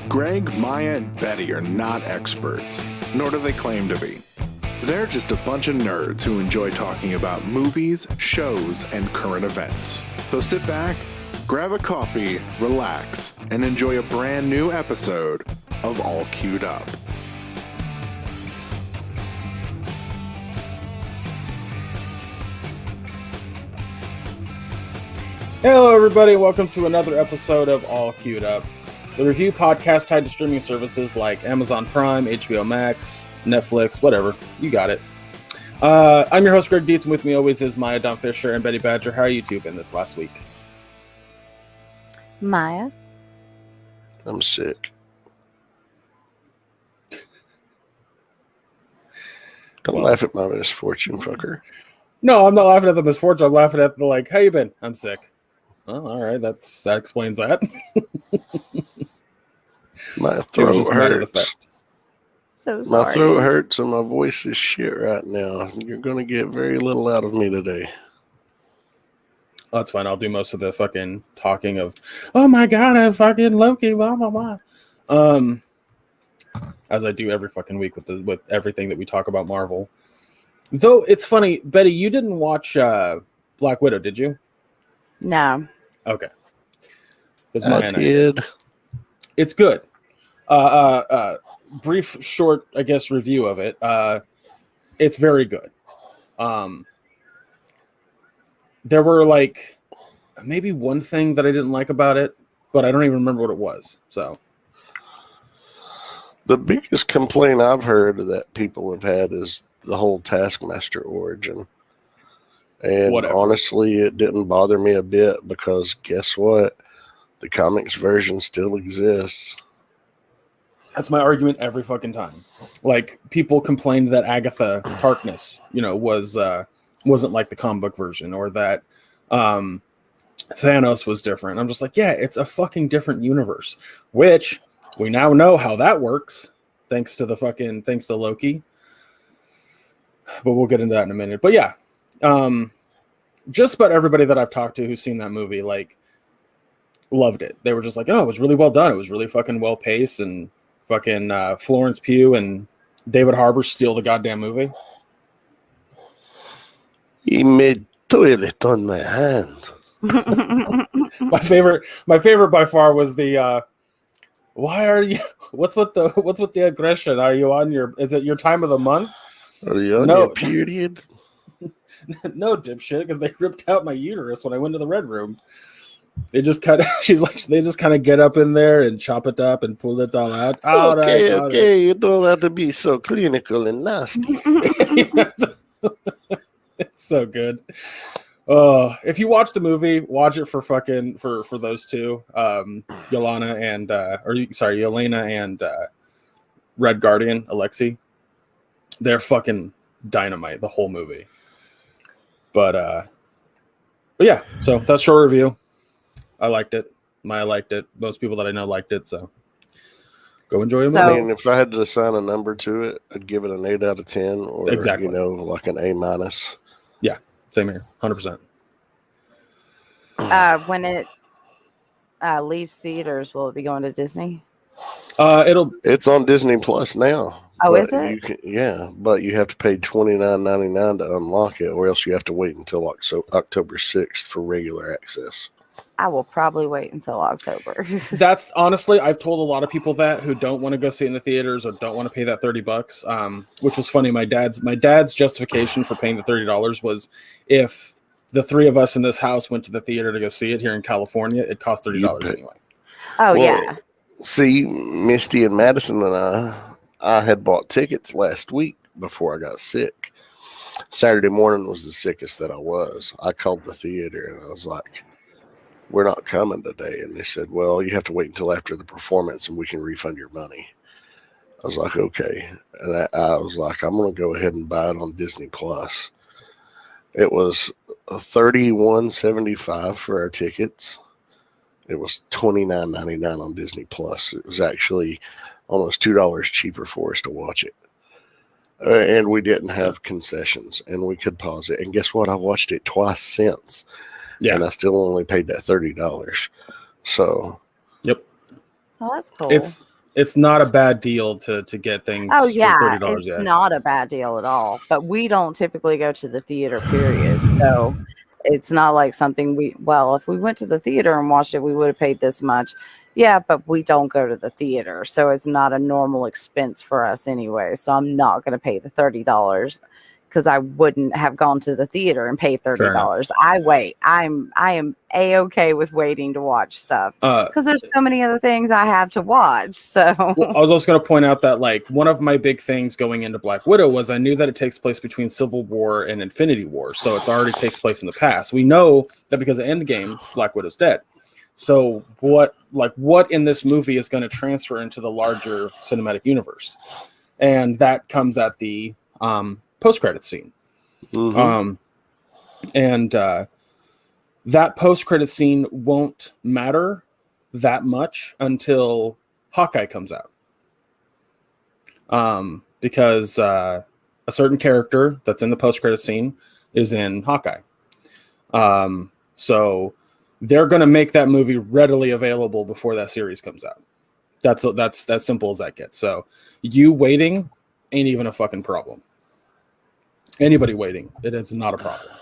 Greg, Maya, and Betty are not experts, nor do they claim to be. They're just a bunch of nerds who enjoy talking about movies, shows, and current events. So sit back, grab a coffee, relax, and enjoy a brand new episode of All Queued Up. Hello, everybody. Welcome to another episode of All Queued Up, the review podcast tied to streaming services like Amazon Prime, HBO Max, Netflix, whatever. You got it. I'm your host, Greg Dietz, and with me always is Maya Don Fisher and Betty Badger. How are you two been this last week? Maya? I'm sick. Don't laugh at my misfortune, fucker. No, I'm not laughing at the misfortune. I'm laughing at the, like, how you been? I'm sick. Oh, all right. That explains that. My throat hurts. So sorry. My throat hurts and my voice is shit right now. You're going to get very little out of me today. Oh, that's fine. I'll do most of the fucking talking of, oh my god, I fucking Loki, blah blah blah. As I do every fucking week with everything that we talk about Marvel. Though it's funny, Betty, you didn't watch Black Widow, did you? No. Okay. I did. It's good. Brief, short, I guess, review of it. It's very good. There were like maybe one thing that I didn't like about it, but I don't even remember what it was. So the biggest complaint I've heard that people have had is the whole Taskmaster origin. And Whatever. Honestly, it didn't bother me a bit because guess what? The comics version still exists. that's my argument every fucking time. Like, people complained that Agatha Harkness, wasn't like the comic book version, or that Thanos was different. I'm just like, yeah, it's a fucking different universe, which we now know how that works thanks to Loki. But we'll get into that in a minute. But yeah, just about everybody that I've talked to who's seen that movie, like, loved it. They were just like, oh, it was really well done. It was really fucking well paced, and fucking Florence Pugh and David Harbour steal the goddamn movie. He made toilet on my hand. My favorite by far was the why are you what's with the aggression? Are you on is it your time of the month? Are you on your period? No, dipshit, because they ripped out my uterus when I went to the red room. They just kind of get up in there and chop it up and pull it all out. Okay, you don't have to be so clinical and nasty. It's so good. If you watch the movie, watch it for those two, Yelena and Red Guardian, Alexei. They're fucking dynamite the whole movie. But yeah, so that's short review. I liked it. Maya liked it. Most people that I know liked it, so go enjoy it. I mean, if I had to assign a number to it, I'd give it an 8 out of 10, or exactly. Like an A-. Yeah, same here, 100%. When it leaves theaters, will it be going to Disney? It's on Disney Plus now. Oh, is it? But you have to pay $29.99 to unlock it, or else you have to wait until October 6th for regular access. I will probably wait until October. That's honestly, I've told a lot of people that who don't want to go see it in the theaters or don't want to pay that $30. Which was funny. My dad's justification for paying the $30 was if the three of us in this house went to the theater to go see it here in California, it cost $30 anyway. Oh, yeah. See, Misty and Madison and I had bought tickets last week before I got sick. Saturday morning was the sickest that I was. I called the theater and I was like, we're not coming today. And they said, well, you have to wait until after the performance and we can refund your money. I was like, okay. And I was like, I'm going to go ahead and buy it on Disney Plus. It was $31.75 for our tickets. It was $29.99 on Disney Plus. It was actually almost $2 cheaper for us to watch it. And we didn't have concessions, and we could pause it. And guess what? I watched it twice since. Yeah. And I still only paid that $30. So. Yep. Oh, that's cool. it's not a bad deal to get things Oh for yeah, $30. it's Yeah. not a bad deal at all. But we don't typically go to the theater, period. So it's not like something if we went to the theater and watched it, we would have paid this much. Yeah, but we don't go to the theater. So it's not a normal expense for us anyway. So I'm not going to pay the $30 because I wouldn't have gone to the theater and paid Fair enough. $30. I wait. I am a-okay with waiting to watch stuff because there's so many other things I have to watch. So Well, I was also going to point out that like one of my big things going into Black Widow was I knew that it takes place between Civil War and Infinity War, so it already takes place in the past. We know that because of Endgame, Black Widow's dead. So what in this movie is going to transfer into the larger cinematic universe? And that comes at the post-credit scene. Mhm. That post-credit scene won't matter that much until Hawkeye comes out. Because a certain character that's in the post-credit scene is in Hawkeye. So they're going to make that movie readily available before that series comes out. That's as simple as that gets. So you waiting ain't even a fucking problem. Anybody waiting, it is not a problem.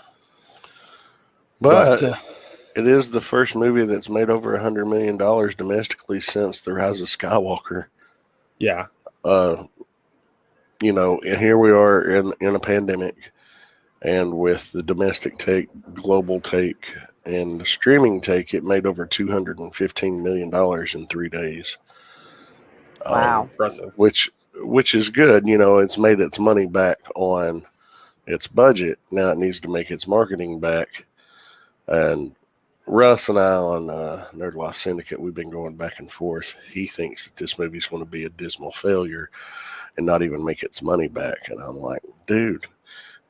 But it is the first movie that's made over $100 million domestically since The Rise of Skywalker. Yeah. And here we are in a pandemic, and with the domestic take, global take, and the streaming take, it made over $215 million in 3 days. Wow. Impressive. Which is good. It's made its money back on its budget. Now it needs to make its marketing back. And Russ and I on Nerd Life Syndicate, we've been going back and forth. He thinks that this movie's going to be a dismal failure and not even make its money back. And I'm like, dude,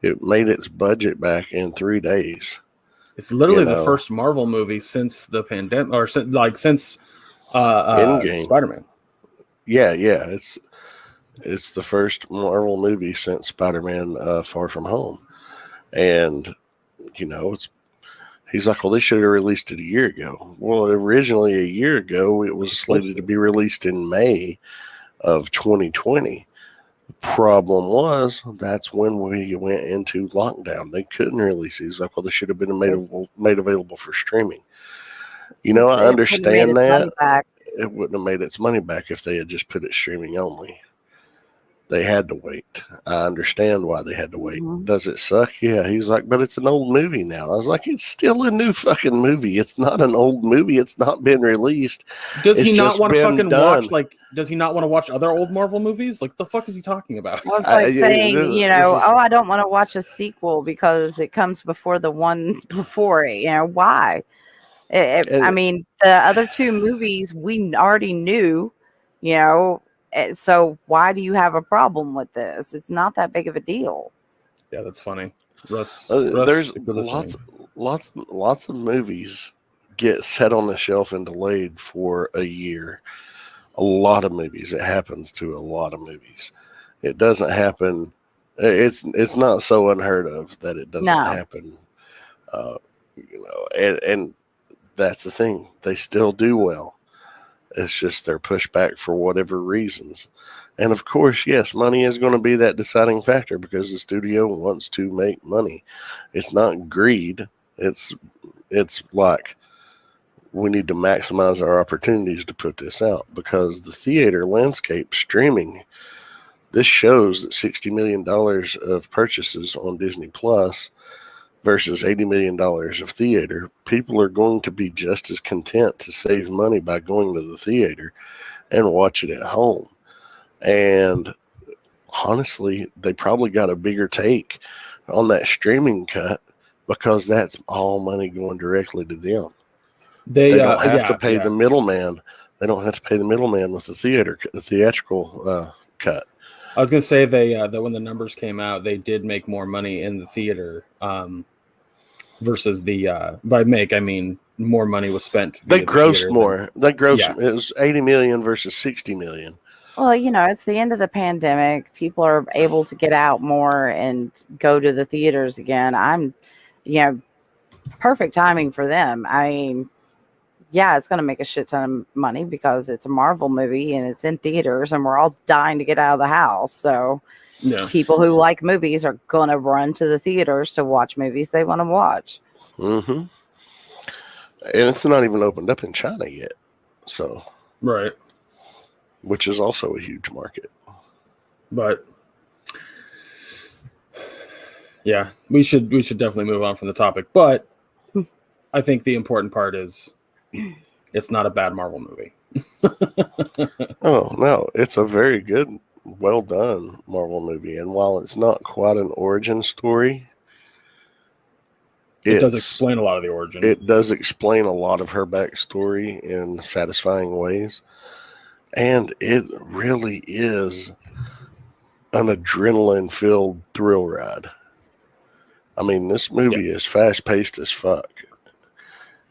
it made its budget back in 3 days. It's literally the first Marvel movie since the pandemic, or since Endgame. Spider-Man. Yeah. It's the first Marvel movie since Spider-Man Far From Home. And, he's like, well, they should have released it a year ago. Well, originally a year ago, it was slated to be released in May of 2020. The problem was that's when we went into lockdown. They couldn't release it. He's like, well, they should have been made available for streaming. I understand that. It wouldn't have made its money back if they had just put it streaming only. They had to wait. I understand why they had to wait. Mm-hmm. Does it suck? Yeah. He's like, but it's an old movie now. I was like, it's still a new fucking movie. It's not an old movie. It's not been released. Does he not want to fucking watch, does he not want to watch other old Marvel movies? Like, the fuck is he talking about? Well, it's like saying, I don't want to watch a sequel because it comes before the one before it. Why? I mean, the other two movies we already knew, so why do you have a problem with this? It's not that big of a deal. Yeah, that's funny. Russ, there's lots of movies get set on the shelf and delayed for a year. A lot of movies. It happens to a lot of movies. It doesn't happen. It's not so unheard of that it doesn't happen. And that's the thing. They still do well. It's just they're pushed back for whatever reasons. And of course, yes, money is going to be that deciding factor because the studio wants to make money. It's not greed. It's like we need to maximize our opportunities to put this out because the theater landscape streaming, this shows that $60 million of purchases on Disney Plus versus $80 million of theater, people are going to be just as content to save money by going to the theater and watch it at home. And honestly, they probably got a bigger take on that streaming cut because that's all money going directly to them. They don't have to pay the middleman. They don't have to pay the middleman with the theatrical cut. I was going to say that when the numbers came out, they did make more money in the theater versus by make, I mean more money was spent. They grossed more. It was 80 million versus 60 million. Well, it's the end of the pandemic. People are able to get out more and go to the theaters again. Perfect timing for them. I mean, yeah, it's going to make a shit ton of money because it's a Marvel movie and it's in theaters and we're all dying to get out of the house. So Yeah. people who like movies are going to run to the theaters to watch movies they want to watch. Mm-hmm. And it's not even opened up in China yet. So, Right. which is also a huge market. But yeah, we should definitely move on from the topic. But I think the important part is it's not a bad Marvel movie. Oh, no. It's a very good, well done Marvel movie. And while it's not quite an origin story, It does explain a lot of the origin. It does explain a lot of her backstory in satisfying ways. And it really is an adrenaline-filled thrill ride. I mean, this movie is fast-paced as fuck.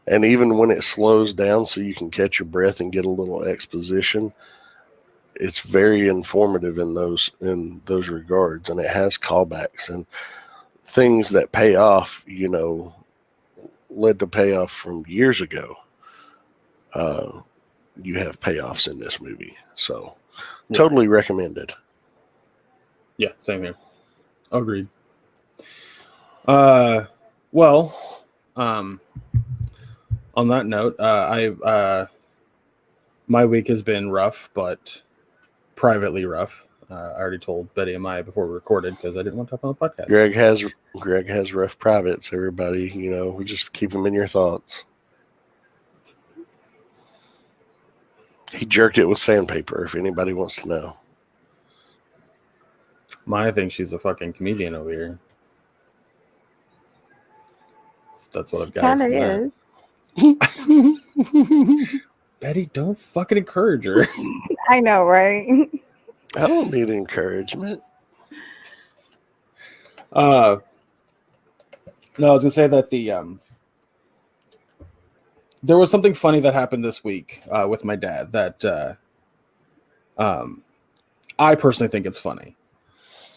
And even when it slows down so you can catch your breath and get a little exposition, it's very informative in those regards. And it has callbacks and things that pay off, you know, led to payoff from years ago. You have payoffs in this movie. So totally recommended. Yeah, same here. Agreed. Well, on that note, my week has been rough, but privately rough. I already told Betty and Maya before we recorded because I didn't want to talk on the podcast. Greg has rough privates. Everybody, you know, we just keep them in your thoughts. He jerked it with sandpaper. If anybody wants to know, Maya thinks she's a fucking comedian over here. That's what I've got. Kind of is. Betty, don't fucking encourage her. I know, right? I don't need encouragement. No, I was gonna say that there was something funny that happened this week with my dad that I personally think it's funny.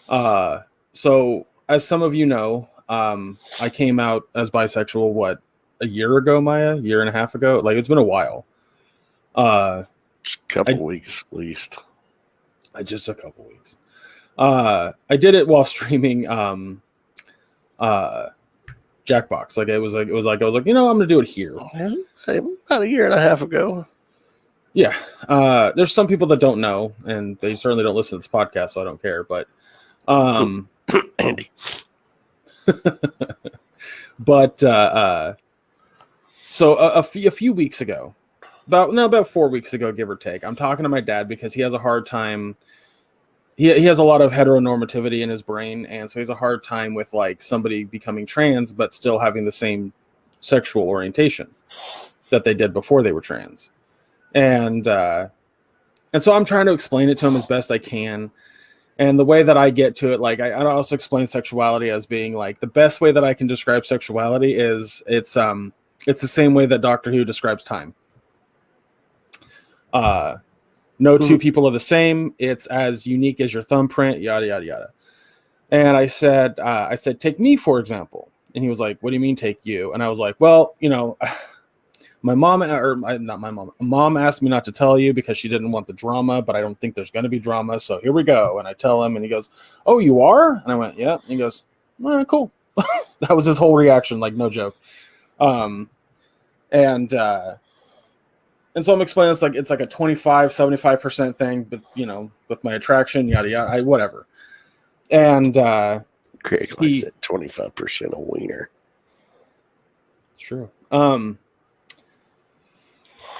So as some of you know, I came out as bisexual, a year ago, Maya? Year and a half ago? Like, it's been a while. Just a couple weeks at least. Just a couple weeks. I did it while streaming Jackbox. I was like, you know, I'm gonna do it here. About a year and a half ago. Yeah. There's some people that don't know, and they certainly don't listen to this podcast, so I don't care. But Andy. But so a few weeks ago, about 4 weeks ago, give or take, I'm talking to my dad because he has a hard time. He has a lot of heteronormativity in his brain, and so he has a hard time with like somebody becoming trans but still having the same sexual orientation that they did before they were trans. And so I'm trying to explain it to him as best I can. And the way that I get to it, like I also explain sexuality as being like the best way that I can describe sexuality is it's the same way that Doctor Who describes time. No two people are the same. It's as unique as your thumbprint, yada, yada, yada. And I said, take me, for example. And he was like, what do you mean take you? And I was like, well, you know, mom asked me not to tell you because she didn't want the drama, but I don't think there's going to be drama. So here we go. And I tell him and he goes, oh, you are? And I went, yeah. And he goes, cool. That was his whole reaction. Like, no joke. And so I'm explaining it's like a 25-75% thing, but you know, with my attraction, yada yada, whatever. And Craig likes it 25% a wiener. It's true.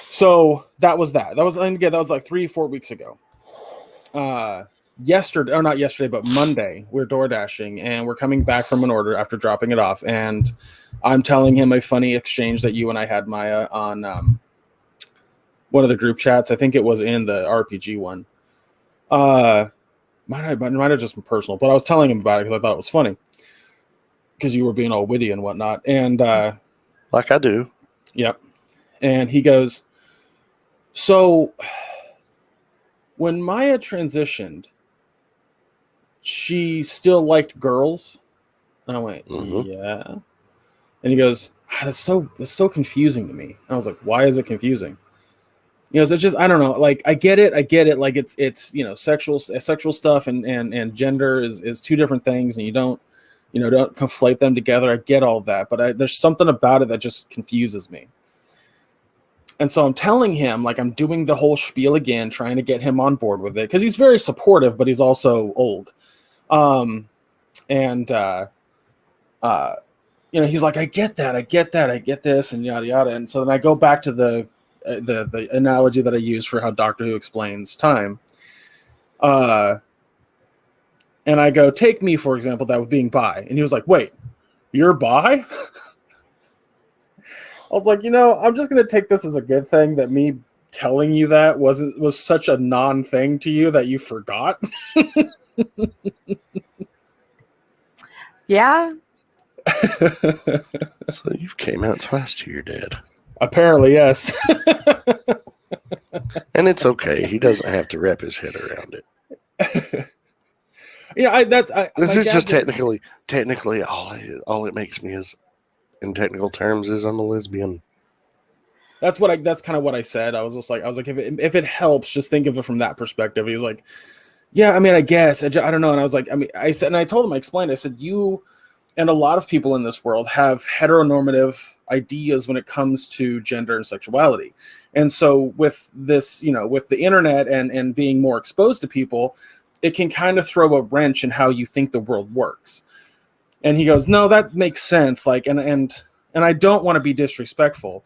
So that was like 3-4 weeks ago. Not yesterday, but Monday, we're door dashing and we're coming back from an order after dropping it off, and I'm telling him a funny exchange that you and I had, Maya, on one of the group chats. I think it was in the RPG one. Might have just been personal, but I was telling him about it because I thought it was funny. Because you were being all witty and whatnot. And like I do. Yep. And he goes, so when Maya transitioned, she still liked girls? And I went, yeah. And he goes, that's so confusing to me. I was like, why is it confusing? So it's just, I don't know. Like, I get it. Like, it's sexual stuff and gender is two different things, and you don't conflate them together. I get all that, but there's something about it that just confuses me. And so I'm telling him, like, I'm doing the whole spiel again, trying to get him on board with it, because he's very supportive, but he's also old. He's like, I get this, and yada yada. And so then I go back to the analogy that I use for how Doctor Who explains time. And I go, take me, for example, that was being bi. And he was like, wait, you're bi? I was like, I'm just going to take this as a good thing that me telling you that was such a non-thing to you that you forgot. Yeah. So you came out twice to your dad. Apparently, yes. And it's okay. He doesn't have to wrap his head around it. This is just technically all it makes me is, in technical terms, is I'm a lesbian. That's kind of what I said. I was like, if it helps, just think of it from that perspective. He's like, yeah, I mean, I guess I don't know. And I was like, I said, and I told him, I explained, I said, you and a lot of people in this world have heteronormative ideas when it comes to gender and sexuality. And so with this, with the internet and being more exposed to people, it can kind of throw a wrench in how you think the world works. And he goes, no, that makes sense. Like, and I don't want to be disrespectful.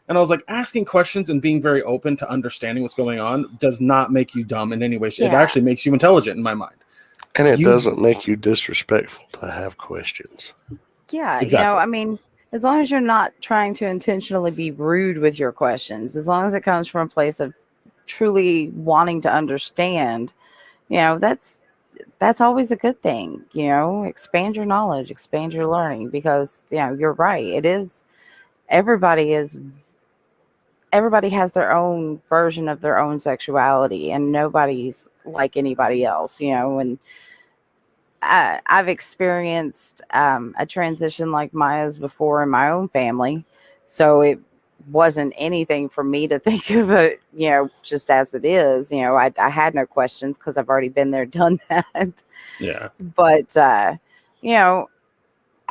And I was like, asking questions and being very open to understanding what's going on does not make you dumb in any way. It actually makes you intelligent in my mind. And it doesn't make you disrespectful to have questions. Yeah. Exactly. As long as you're not trying to intentionally be rude with your questions, as long as it comes from a place of truly wanting to understand, that's always a good thing. Expand your knowledge, expand your learning, because you're right. It is, everybody has their own version of their own sexuality, and nobody's like anybody else, and I've experienced a transition like Maya's before in my own family, so it wasn't anything for me to think of it, just as it is. I had no questions because I've already been there, done that. Yeah. But I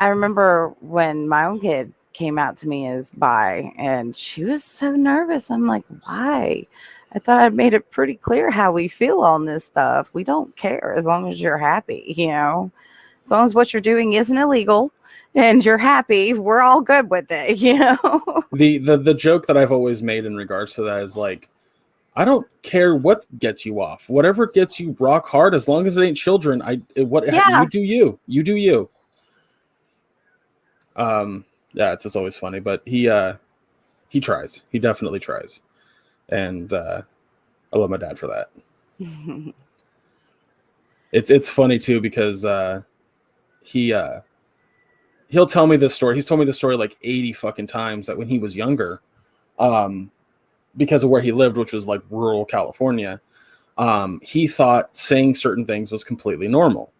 remember when my own kid came out to me as bi, and she was so nervous. I'm like, why? I thought I'd made it pretty clear how we feel on this stuff. We don't care as long as you're happy, as long as what you're doing isn't illegal and you're happy, we're all good with it, The joke that I've always made in regards to that is like, I don't care what gets you off. Whatever gets you rock hard, as long as it ain't children, you do you. You do you. Yeah, it's always funny, but he tries. He definitely tries. And I love my dad for that. It's funny too, because he'll tell me this story. He's told me this story like 80 fucking times, that when he was younger, because of where he lived, which was like rural California, he thought saying certain things was completely normal.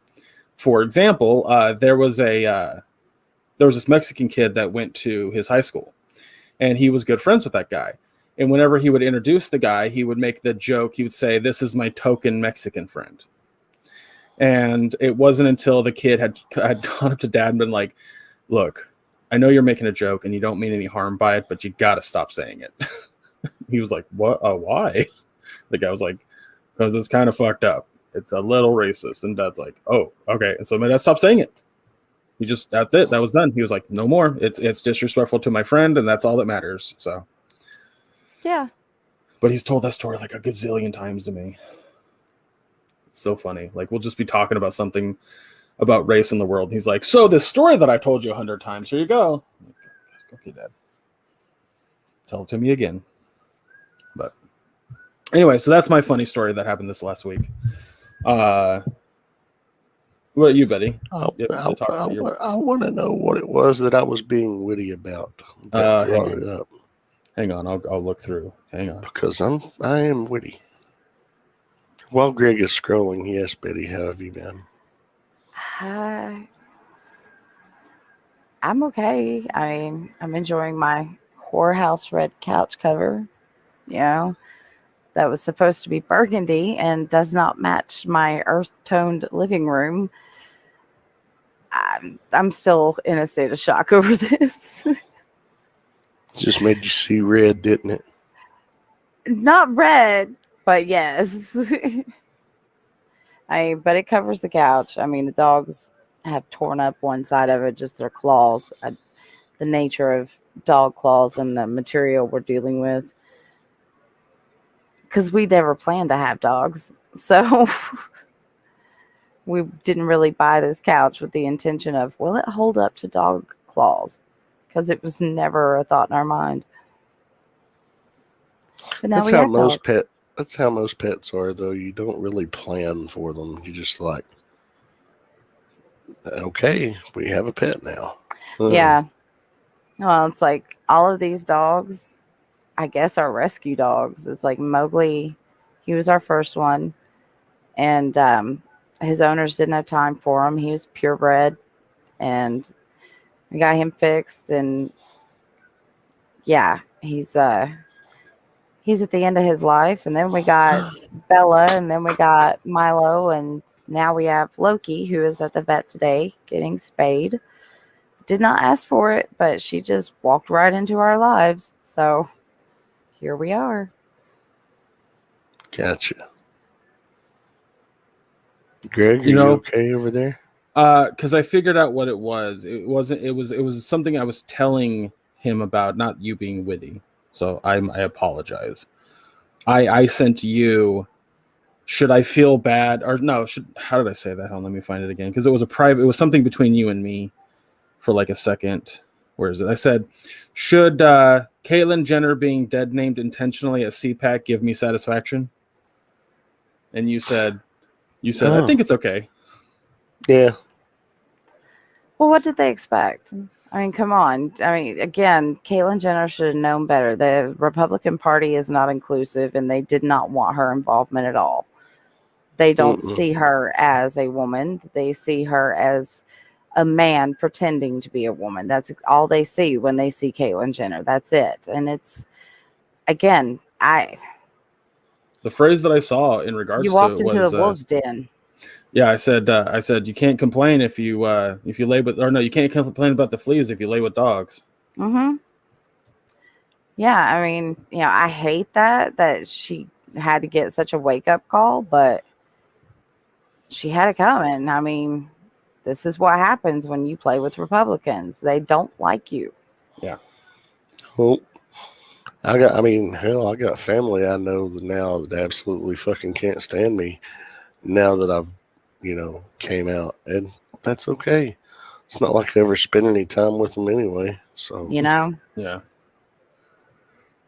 For example, there was this Mexican kid that went to his high school, and he was good friends with that guy. And whenever he would introduce the guy, he would make the joke. He would say, "This is my token Mexican friend." And it wasn't until the kid had gone up to dad and been like, "Look, I know you're making a joke and you don't mean any harm by it, but you got to stop saying it." He was like, "What? Why?" The guy was like, "Because it's kind of fucked up. It's a little racist." And dad's like, "Oh, okay." And so my dad stopped saying it. That's it. That was done. He was like, "No more. It's disrespectful to my friend, and that's all that matters." So. Yeah. But he's told that story like a gazillion times to me. It's so funny. Like, we'll just be talking about something about race in the world. And he's like, "So this story that I told you 100 times, here you go." I'm like, okay, Dad. Tell it to me again. But anyway, so that's my funny story that happened this last week. What about you, Betty? I want to know what it was that I was being witty about. Brought it up. Hang on, I'll look through. Hang on. Because I am witty. While Greg is scrolling, yes, Betty, how have you been? I'm okay. I mean, I'm enjoying my whorehouse red couch cover. You know, that was supposed to be burgundy and does not match my earth toned living room. I'm still in a state of shock over this. It just made you see red, didn't it? Not red, but yes. But it covers the couch. I mean, the dogs have torn up one side of it, just their claws. The nature of dog claws and the material we're dealing with. Because we never planned to have dogs. So we didn't really buy this couch with the intention of, will it hold up to dog claws? Because it was never a thought in our mind. But now That's we how have most dogs. That's how most pets are, though. You don't really plan for them. You just like, okay, we have a pet now. Yeah. Well, it's like all of these dogs, I guess, are rescue dogs. It's like Mowgli, he was our first one. And his owners didn't have time for him. He was purebred. And we got him fixed. And yeah, he's at the end of his life. And then we got Bella, and then we got Milo, and now we have Loki, who is at the vet today getting spayed. Did not ask for it, but she just walked right into our lives. So here we are. Gotcha. Greg, are You you know- okay over there? Because I figured out what it was. It was something I was telling him about, not you being witty. So I apologize. I sent you. Should I feel bad or no? How did I say that? Hold on, let me find it again. Because it was a private. It was something between you and me for like a second. Where is it? I said, should Caitlyn Jenner being dead named intentionally at CPAC give me satisfaction? And you said, I think it's okay. Yeah. Well, what did they expect? I mean, come on. I mean, again, Caitlyn Jenner should have known better. The Republican Party is not inclusive, and they did not want her involvement at all. They don't see her as a woman. They see her as a man pretending to be a woman. That's all they see when they see Caitlyn Jenner. That's it. And it's, again, The phrase that I saw in regards you to walked it into was, the wolf's den. yeah, I said you can't complain if you lay with, or no, you can't complain about the fleas if you lay with dogs. Mm-hmm. Yeah, I mean, I hate that she had to get such a wake-up call, but she had it coming. I mean, this is what happens when you play with Republicans. They don't like you. Yeah. Well, I got family I know that now that absolutely fucking can't stand me now that I've, came out, and that's okay. It's not like I ever spent any time with them anyway. So Yeah.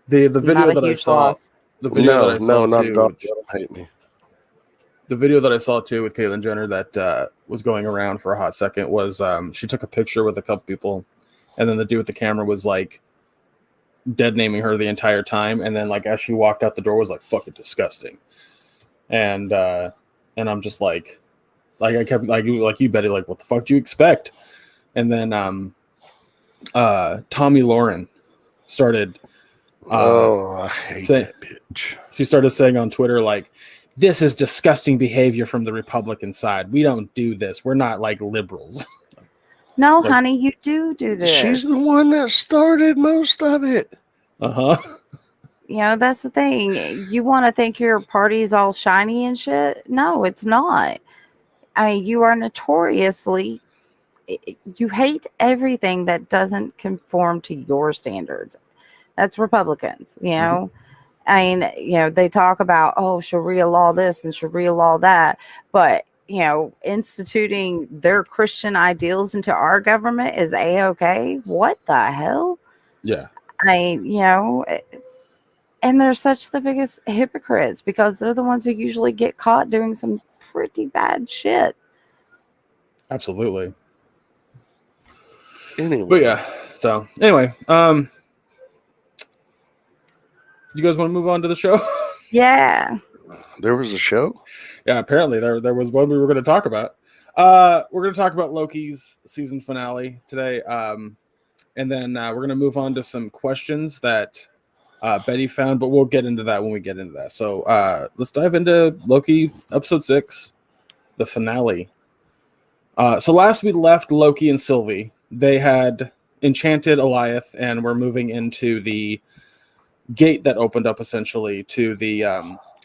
The It's not video a that I huge saw, loss. the video that I saw not too, at all. Don't hate me. the video that I saw too with Caitlyn Jenner that was going around for a hot second was she took a picture with a couple people, and then the dude with the camera was like dead naming her the entire time, and then like as she walked out the door was like fucking disgusting, and I'm just like I kept like you Betty, like what the fuck do you expect? And then Tommy Lauren started I hate that bitch. She started saying on Twitter, like, this is disgusting behavior from the Republican side. We don't do this. We're not like liberals. No, Like- honey, you do this. She's the one that started most of it. Uh-huh. That's the thing. You want to think your party's all shiny and shit? No, it's not. I mean, you are notoriously, you hate everything that doesn't conform to your standards. That's Republicans, I mean, they talk about, oh, Sharia law this and Sharia law that, but, instituting their Christian ideals into our government is A-okay. What the hell? Yeah. And they're such the biggest hypocrites because they're the ones who usually get caught doing some pretty bad shit. Absolutely. Anyway. But yeah. So anyway, you guys want to move on to the show? Yeah. There was a show? Yeah, apparently there was one we were going to talk about. We're going to talk about Loki's season finale today. And then we're going to move on to some questions that Betty found, but we'll get into that when we get into that. So let's dive into Loki episode 6, the finale. So last we left Loki and Sylvie. They had enchanted Alioth and were moving into the gate that opened up essentially to the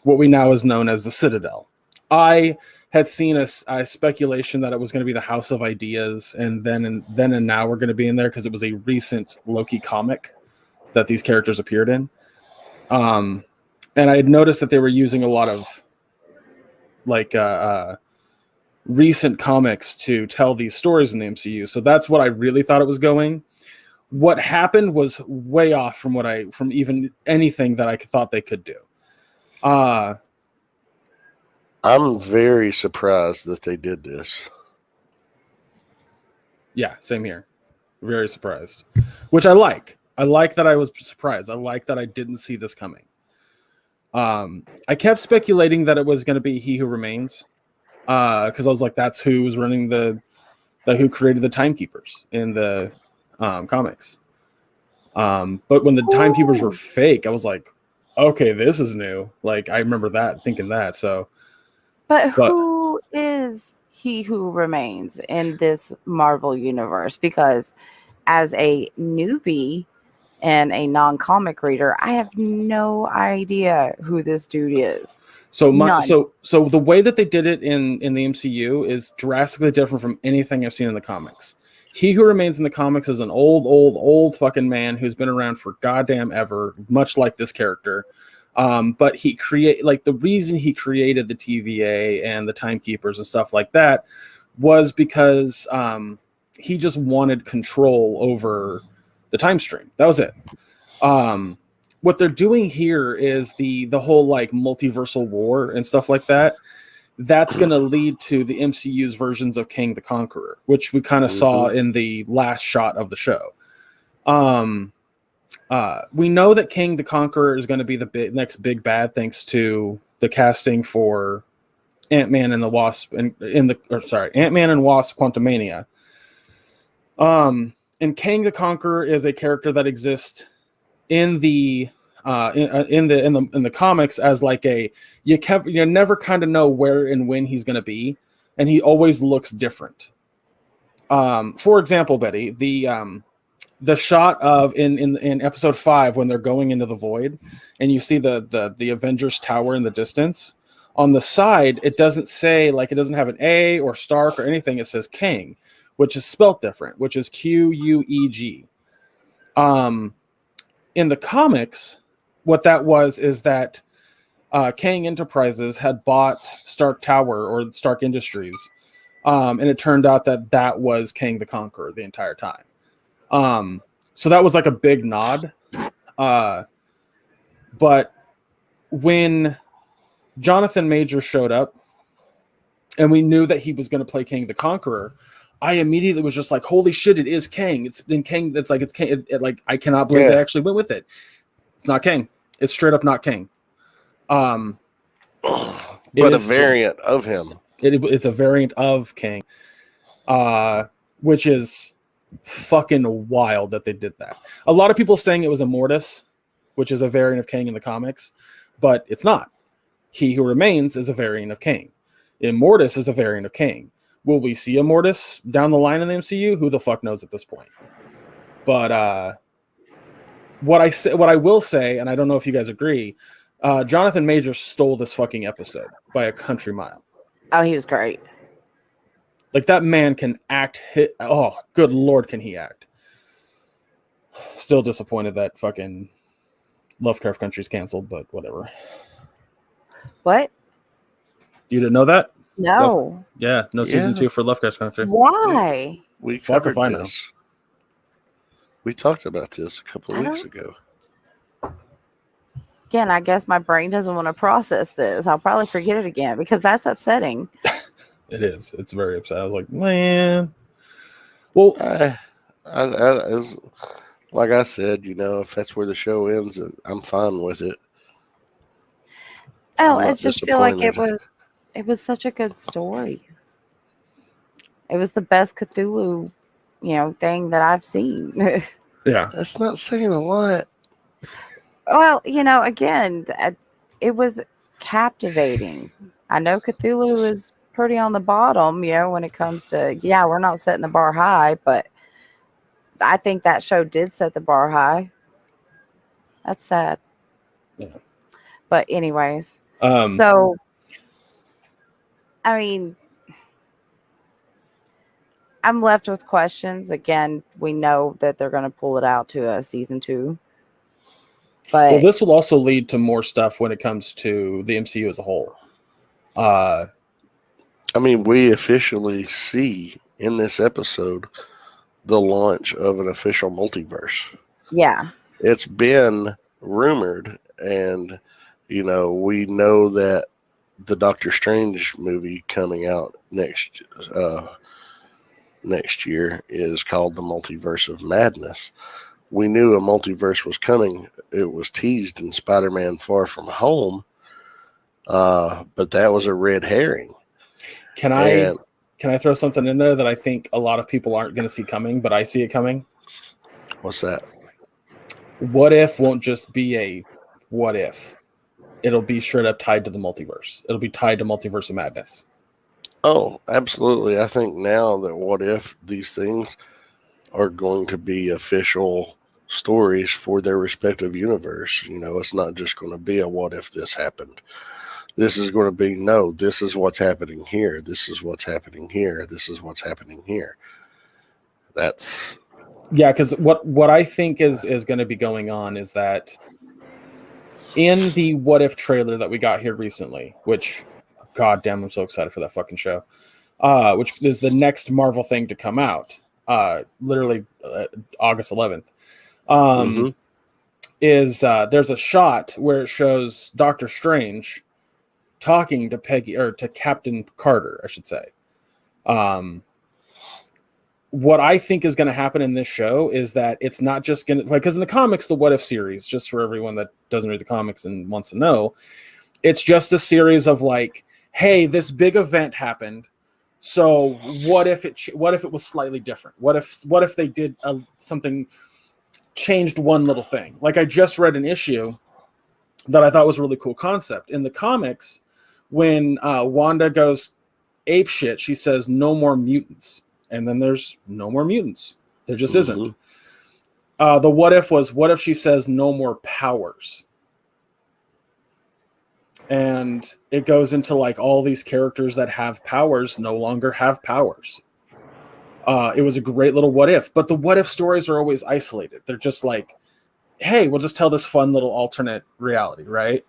what we now is known as the Citadel. I had seen a speculation that it was going to be the House of Ideas, and then and now we're going to be in there because it was a recent Loki comic that these characters appeared in. And I had noticed that they were using a lot of like recent comics to tell these stories in the MCU. So that's what I really thought it was going. What happened was way off from from even anything that I thought they could do. I'm very surprised that they did this. Yeah, same here. Very surprised. Which I like. I like that I was surprised. I like that I didn't see this coming. I kept speculating that it was going to be He Who Remains. Because I was like, that's who was running who created the Timekeepers in the comics. But when the Timekeepers were fake, I was like, okay, this is new. Like, I remember thinking that. So, But who is He Who Remains in this Marvel universe? Because as a newbie and a non-comic reader, I have no idea who this dude is. So the way that they did it in the MCU is drastically different from anything I've seen in the comics. He Who Remains in the comics is an old fucking man who's been around for goddamn ever, much like this character. But the reason he created the TVA and the Timekeepers and stuff like that was because he just wanted control over the time stream. That was it. What they're doing here is the whole like multiversal war and stuff like that. That's going to lead to the MCU's versions of Kang the Conqueror, which we kind of saw in the last shot of the show. We know that Kang the Conqueror is going to be the next big bad, thanks to the casting for Ant-Man and the Wasp Ant-Man and Wasp: Quantumania. And Kang the Conqueror is a character that exists in the comics as like you never kind of know where and when he's going to be, and he always looks different. For example, Betty, the shot of in episode 5 when they're going into the void and you see the Avengers Tower in the distance, on the side it doesn't say, like, it doesn't have an A or Stark or anything. It says Kang, which is spelt different, which is Queg. In the comics, what that was is that Kang Enterprises had bought Stark Tower or Stark Industries, and it turned out that was Kang the Conqueror the entire time. So that was like a big nod. But when Jonathan Majors showed up and we knew that he was going to play Kang the Conqueror, I immediately was just like, holy shit, it is Kang. It's been Kang. It's Kang. I cannot believe they actually went with it. It's not Kang. It's straight up not Kang. But a variant of him. It's a variant of Kang, which is fucking wild that they did that. A lot of people saying it was Immortus, which is a variant of Kang in the comics, but it's not. He Who Remains is a variant of Kang. Immortus is a variant of Kang. Will we see Immortus down the line in the MCU? Who the fuck knows at this point? But what I will say, and I don't know if you guys agree, Jonathan Majors stole this fucking episode by a country mile. Oh, he was great. Like, that man can act. Oh, good Lord, can he act? Still disappointed that fucking Lovecraft Country's canceled, but whatever. What? You didn't know that? No. No season 2 for Lovecraft Country. Why? We Fuck covered if I know. this. We talked about this a couple of weeks ago. Again, I guess my brain doesn't want to process this. I'll probably forget it again because that's upsetting. It is. It's very upset. I was like, man. Well, as like I said, if that's where the show ends, I'm fine with it. Oh, I just feel like it was such a good story. It was the best Cthulhu, thing that I've seen. Yeah. That's not saying a lot. Well, again, it was captivating. I know Cthulhu is pretty on the bottom, when it comes to, we're not setting the bar high, but I think that show did set the bar high. That's sad. Yeah. But anyways, Um, so, I mean, I'm left with questions. Again, we know that they're going to pull it out to a season 2. But well, this will also lead to more stuff when it comes to the MCU as a whole. I mean, we officially see in this episode the launch of an official multiverse. yeah, It's been rumored, and we know that the Doctor Strange movie coming out next year is called The Multiverse of Madness. We knew a multiverse was coming. It was teased in Spider-Man Far From Home, but that was a red herring. Can I throw something in there that I think a lot of people aren't going to see coming, but I see it coming? What's that? What if won't just be a what if. It'll be straight up tied to the multiverse. It'll be tied to Multiverse of Madness. Oh, absolutely. I think now that what if these things are going to be official stories for their respective universe. It's not just going to be a what if this happened. This is going to be, no, this is what's happening here. This is what's happening here. This is what's happening here. That's... Yeah, because what I think is going to be going on is that in the what if trailer that we got here recently, which, god damn, I'm so excited for that fucking show, which is the next Marvel thing to come out, literally August 11th, is there's a shot where it shows Doctor Strange talking to Peggy, or to Captain Carter, I should say. What I think is going to happen in this show is that it's not just going to, like, because in the comics, the What If series, just for everyone that doesn't read the comics and wants to know, it's just a series of like, hey, this big event happened. So what if it was slightly different? What if they did something, changed one little thing? Like, I just read an issue that I thought was a really cool concept. In the comics, when Wanda goes apeshit, she says, "No more mutants." And then there's no more mutants. There just isn't. The what if was, what if she says no more powers? And it goes into like all these characters that have powers no longer have powers. It was a great little what if, but the what if stories are always isolated. They're just like, hey, we'll just tell this fun little alternate reality, right?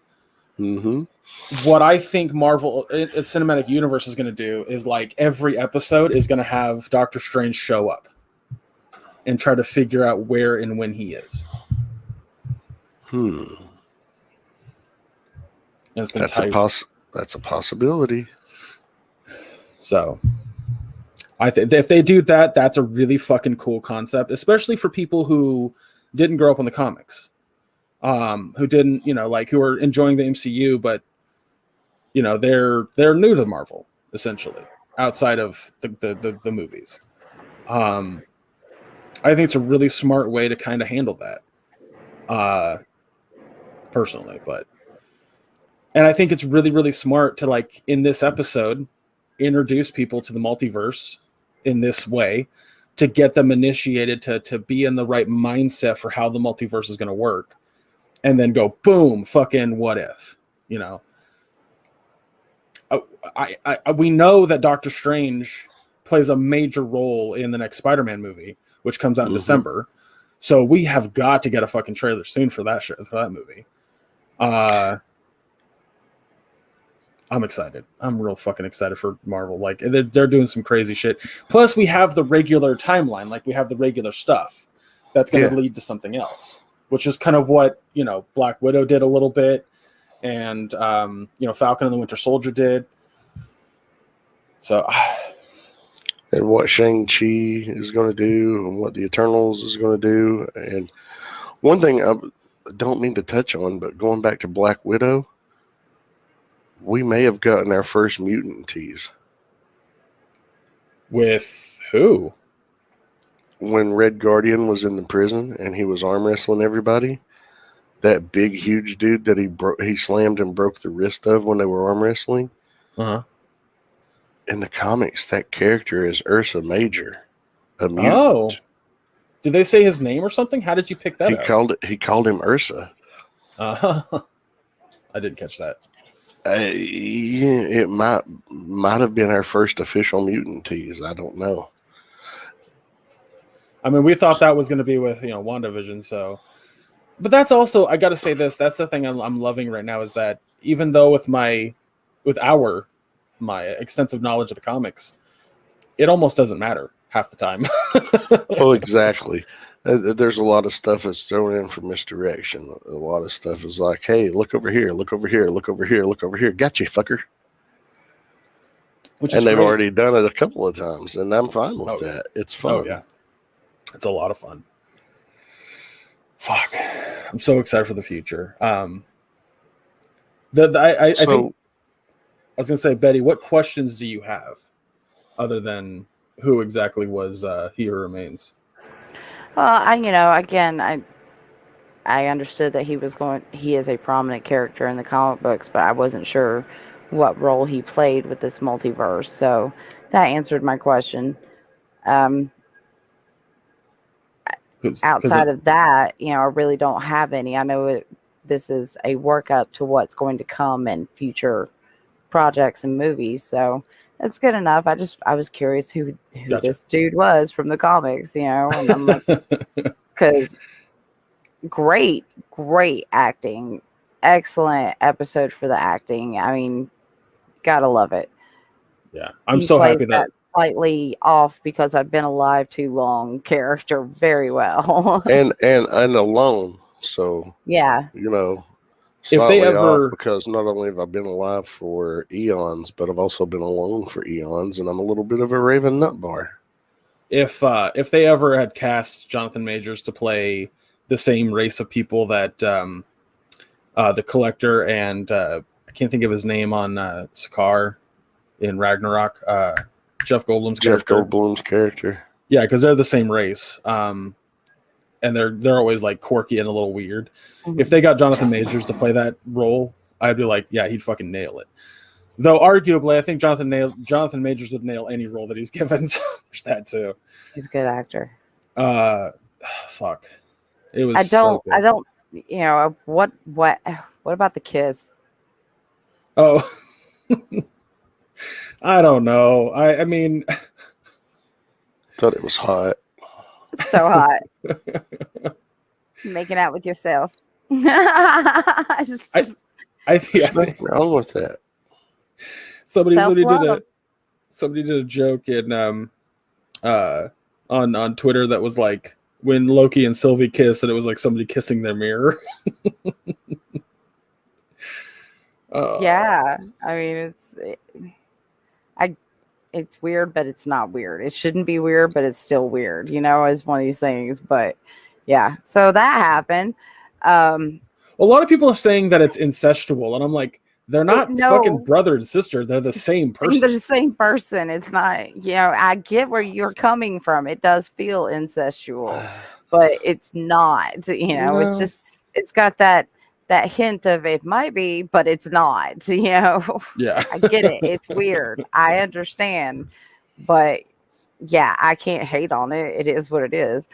What I think Marvel, its cinematic universe is going to do is, like, every episode is going to have Doctor Strange show up and try to figure out where and when he is. And it's that's a possibility. So I think if they do that, that's a really fucking cool concept, especially for people who didn't grow up in the comics, who didn't, who are enjoying the MCU, but they're new to Marvel, essentially, outside of the movies. I think it's a really smart way to kind of handle that, personally. And I think it's really, really smart to, like, in this episode, introduce people to the multiverse in this way to get them initiated to be in the right mindset for how the multiverse is going to work, and then go boom, fucking what if, we know that Doctor Strange plays a major role in the next Spider-Man movie, which comes out in December. So we have got to get a fucking trailer soon for that shit, for that movie. I'm excited. I'm real fucking excited for Marvel. Like, they're doing some crazy shit. Plus, we have the regular timeline. Like, we have the regular stuff that's going to lead to something else, which is kind of what, Black Widow did a little bit. And, Falcon and the Winter Soldier did. So, and what Shang-Chi is going to do, and what the Eternals is going to do. And one thing I don't mean to touch on, but going back to Black Widow, we may have gotten our first mutant tease. With who? When Red Guardian was in the prison and he was arm wrestling everybody, that big, huge dude that he slammed and broke the wrist of when they were arm wrestling. Uh-huh. In the comics, that character is Ursa Major, a mutant. Oh. Did they say his name or something? How did you pick that up? He called him Ursa. I didn't catch that. Yeah, it might have been our first official mutant tease. I don't know. I mean, we thought that was going to be with, WandaVision, so. But that's also, I got to say this, that's the thing I'm loving right now, is that even though with my extensive knowledge of the comics, it almost doesn't matter half the time. Oh, exactly. There's a lot of stuff that's thrown in for misdirection. A lot of stuff is like, hey, look over here, look over here, look over here, look over here. Gotcha, fucker. And they've already done it a couple of times, and I'm fine with that. It's fun. Oh, yeah. It's a lot of fun. Fuck. I'm so excited for the future. I think I was going to say, Betty, what questions do you have other than who exactly was He Who Remains? Well, I understood that he is a prominent character in the comic books, but I wasn't sure what role he played with this multiverse. So that answered my question. Outside of that, I really don't have any. I know this is a workup to what's going to come in future projects and movies, so that's good enough. I was curious who Gotcha. This dude was from the comics, and I'm like, because great acting, excellent episode for the acting. I mean, gotta love it. Yeah, I'm so happy that slightly off because I've been alive too long character very well. and alone. So yeah, if they ever, because not only have I been alive for eons, but I've also been alone for eons, and I'm a little bit of a Raven nut bar. If they ever had cast Jonathan Majors to play the same race of people that the Collector and I can't think of his name on Sakaar in Ragnarok, Jeff Goldblum's character. Yeah, because they're the same race. And they're always like quirky and a little weird. Mm-hmm. If they got Jonathan Majors to play that role, I'd be like, yeah, he'd fucking nail it. Though arguably, I think Jonathan Majors would nail any role that he's given. So there's that too. He's a good actor. Fuck. It was. I don't. What about the kiss? Oh, I don't know. I mean, thought it was so hot. Making out with yourself. There's nothing wrong with that. Somebody did a joke in on Twitter that was like when Loki and Sylvie kissed, and it was like somebody kissing their mirror. Yeah, I mean it's weird, but it's not weird. It shouldn't be weird, but it's still weird. It's one of these things. But yeah, so that happened. A lot of people are saying that it's incestual, and I'm like, they're not fucking brother and sister. They're the same person. They're the same person. It's not, I get where you're coming from. It does feel incestual, but it's not, it's just, it's got that hint of it might be, but it's not, Yeah. I get it. It's weird. I understand, but yeah, I can't hate on it. It is what it is.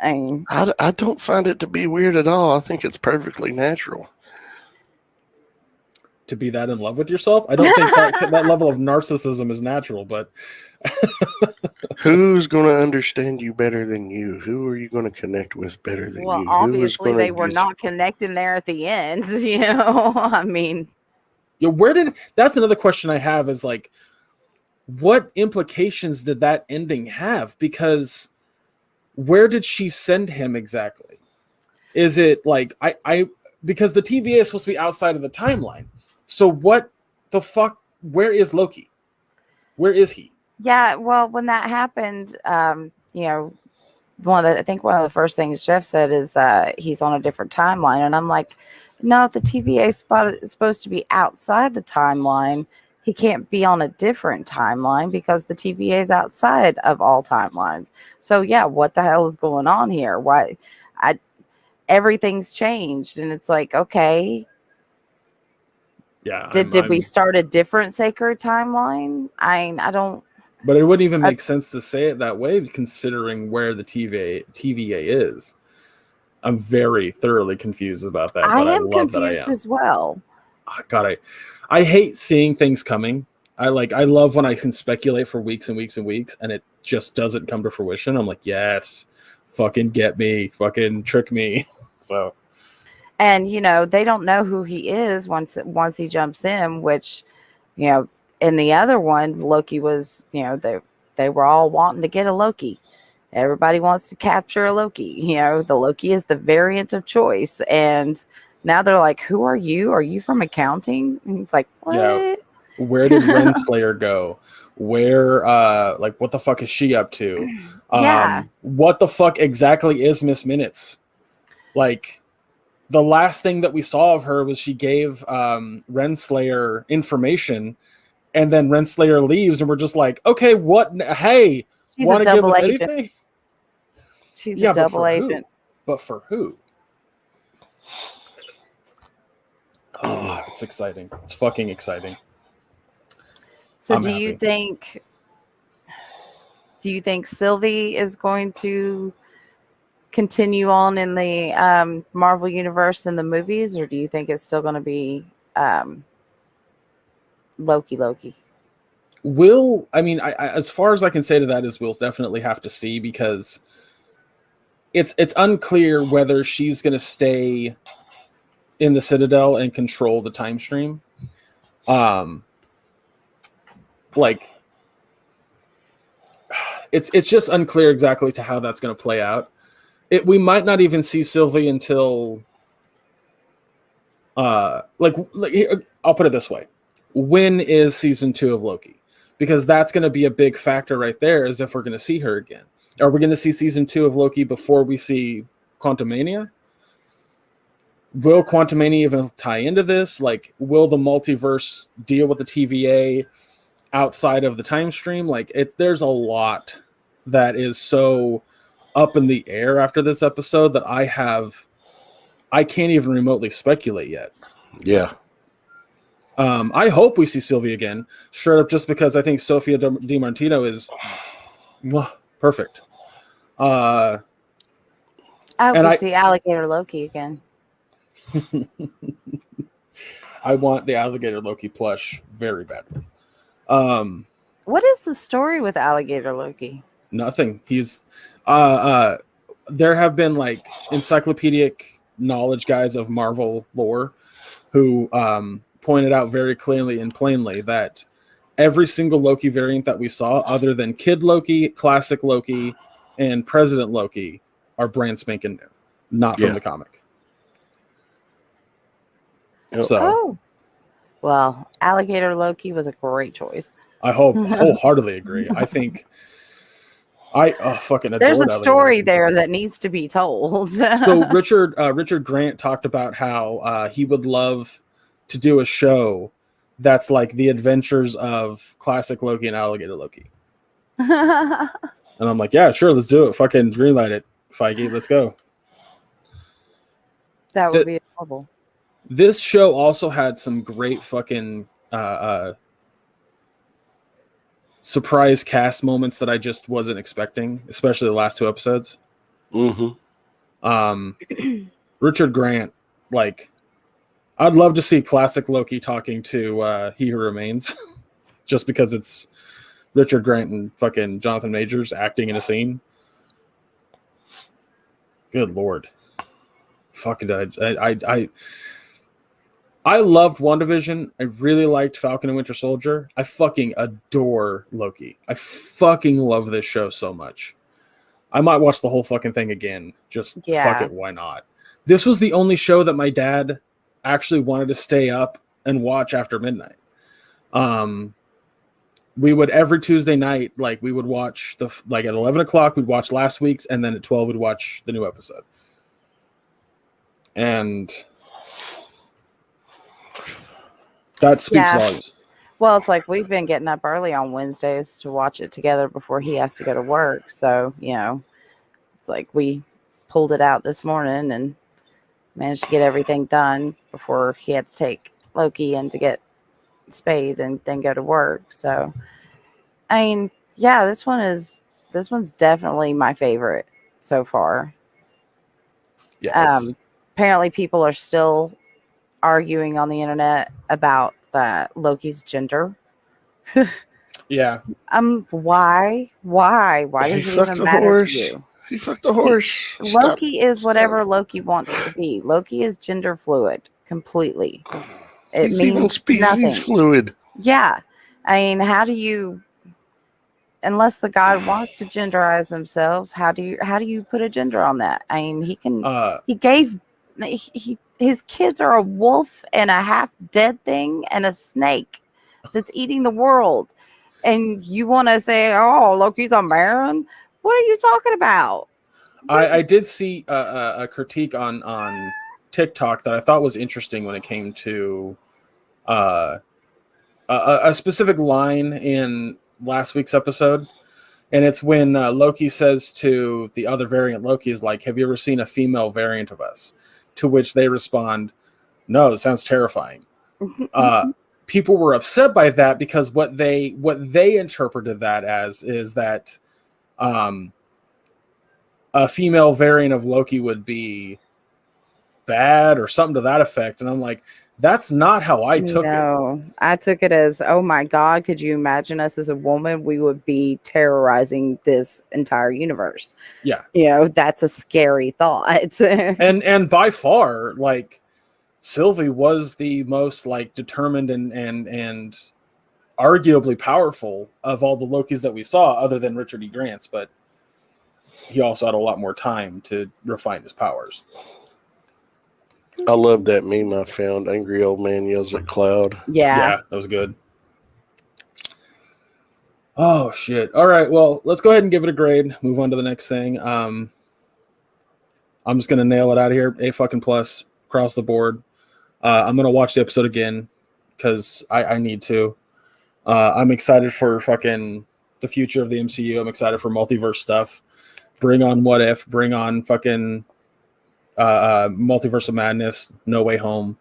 I don't find it to be weird at all. I think it's perfectly natural. To be that in love with yourself? I don't think that level of narcissism is natural, but who's going to understand you better than you? Who are you going to connect with better than you? Well, obviously they were not connecting there at the end, I mean. That's another question I have is like, what implications did that ending have? Because where did she send him exactly? Is it like, because the TVA is supposed to be outside of the timeline. So what the fuck? Where is Loki? Where is he? Yeah, well, when that happened, I think one of the first things Jeff said is he's on a different timeline, and I'm like, no, if the TVA spot is supposed to be outside the timeline, he can't be on a different timeline because the TVA is outside of all timelines. So yeah, what the hell is going on here? Why everything's changed, and it's like, okay, Yeah. did we start a different sacred timeline? I don't. But it wouldn't even make sense to say it that way, considering where the TVA is. I'm very thoroughly confused about that. I but am love that confused as well. Oh, God, I hate seeing things coming. I love when I can speculate for weeks and weeks and weeks, and it just doesn't come to fruition. I'm like, yes, fucking get me, fucking trick me. So, And they don't know who he is once he jumps in, which, in the other one, Loki was, they were all wanting to get a Loki. Everybody wants to capture a Loki. The Loki is the variant of choice. And now they're like, who are you? Are you from accounting? And it's like, what? yeah. Where did Renslayer go? Where, what the fuck is she up to? Yeah. What the fuck exactly is Miss Minutes? Like, the last thing that we saw of her was she gave Renslayer information, and then Renslayer leaves, and we're just like, okay, what? Hey, She's want a to give double us agent. anything? She's a double agent. But for who? Oh, it's exciting. It's fucking exciting. So I'm do you think Sylvie is going to continue on in the Marvel universe in the movies, or do you think it's still going to be Loki? I as far as I can say to that is we'll definitely have to see, because it's unclear whether she's going to stay in the Citadel and control the time stream. It's just unclear exactly to how that's going to play out. We might not even see Sylvie until I'll put it this way. When is season 2 of Loki? Because that's going to be a big factor right there, is if we're going to see her again. Are we going to see season 2 of Loki before we see Quantumania? Will Quantumania even tie into this? Like, will the multiverse deal with the TVA outside of the time stream? There's a lot that is so up in the air after this episode that I can't even remotely speculate yet. Yeah. I hope we see Sylvie again, straight up, just because I think Sophia DiMartino is perfect. I hope we see Alligator Loki again. I want the Alligator Loki plush very badly. What is the story with Alligator Loki? Nothing. He's there have been encyclopedic knowledge guys of Marvel lore who pointed out very clearly and plainly that every single Loki variant that we saw, other than Kid Loki, Classic Loki, and President Loki, are brand spanking new, not from the comic. So, well, Alligator Loki was a great choice. I wholeheartedly agree. I think I fucking adore There's a story Loki. there that needs to be told. So Richard Grant talked about how he would love to do a show that's like the adventures of Classic Loki and Alligator Loki. And I'm like, yeah, sure, let's do it. Fucking greenlight it, Feige. Let's go. That would be adorable. This show also had some great fucking surprise cast moments that I just wasn't expecting, especially the last 2 episodes. Mm-hmm. Richard Grant, I'd love to see Classic Loki talking to He Who Remains, just because it's Richard Grant and fucking Jonathan Majors acting in a scene. Good Lord. Fucking I loved WandaVision. I really liked Falcon and Winter Soldier. I fucking adore Loki. I fucking love this show so much. I might watch the whole fucking thing again. Just fuck it, why not? This was the only show that my dad actually wanted to stay up and watch after midnight. We would every Tuesday night, we would watch at 11 o'clock, we'd watch last week's, and then at 12 we'd watch the new episode. And that speaks volumes. Well, it's like we've been getting up early on Wednesdays to watch it together before he has to go to work. So, it's like we pulled it out this morning and managed to get everything done before he had to take Loki in to get spayed and then go to work. So, I mean, yeah, this one's definitely my favorite so far. Yeah. Apparently people are still arguing on the internet about Loki's gender. Yeah. Why He does it fucked even a matter horse. to you? He fucked a horse. Loki is Stop. whatever Loki wants to be. Loki is gender fluid completely. It He's means even species nothing. fluid. Yeah. I mean, how do you, unless the god wants to genderize themselves, how do you put a gender on that? I mean, his kids are a wolf and a half dead thing and a snake that's eating the world. And you want to say, oh, Loki's a man? What are you talking about? I did see a critique on TikTok that I thought was interesting when it came to a specific line in last week's episode. And it's when Loki says to the other variant Loki is like, have you ever seen a female variant of us? To which they respond, no, it sounds terrifying. People were upset by that because what they interpreted that as is that a female variant of Loki would be bad or something to that effect. And I'm like, that's not how I took it. No, I took it as, oh my God, could you imagine us as a woman? We would be terrorizing this entire universe. Yeah. That's a scary thought. and by far, like, Sylvie was the most like determined and arguably powerful of all the Lokis that we saw, other than Richard E. Grant's, but he also had a lot more time to refine his powers. I love that meme I found. Angry old man yells at cloud. Yeah, that was good. Oh shit! All right, well, let's go ahead and give it a grade. Move on to the next thing. I'm just gonna nail it out of here. A fucking plus across the board. I'm gonna watch the episode again because I need to. I'm excited for fucking the future of the MCU. I'm excited for multiverse stuff. Bring on What If. Bring on fucking Multiverse of Madness. No Way Home.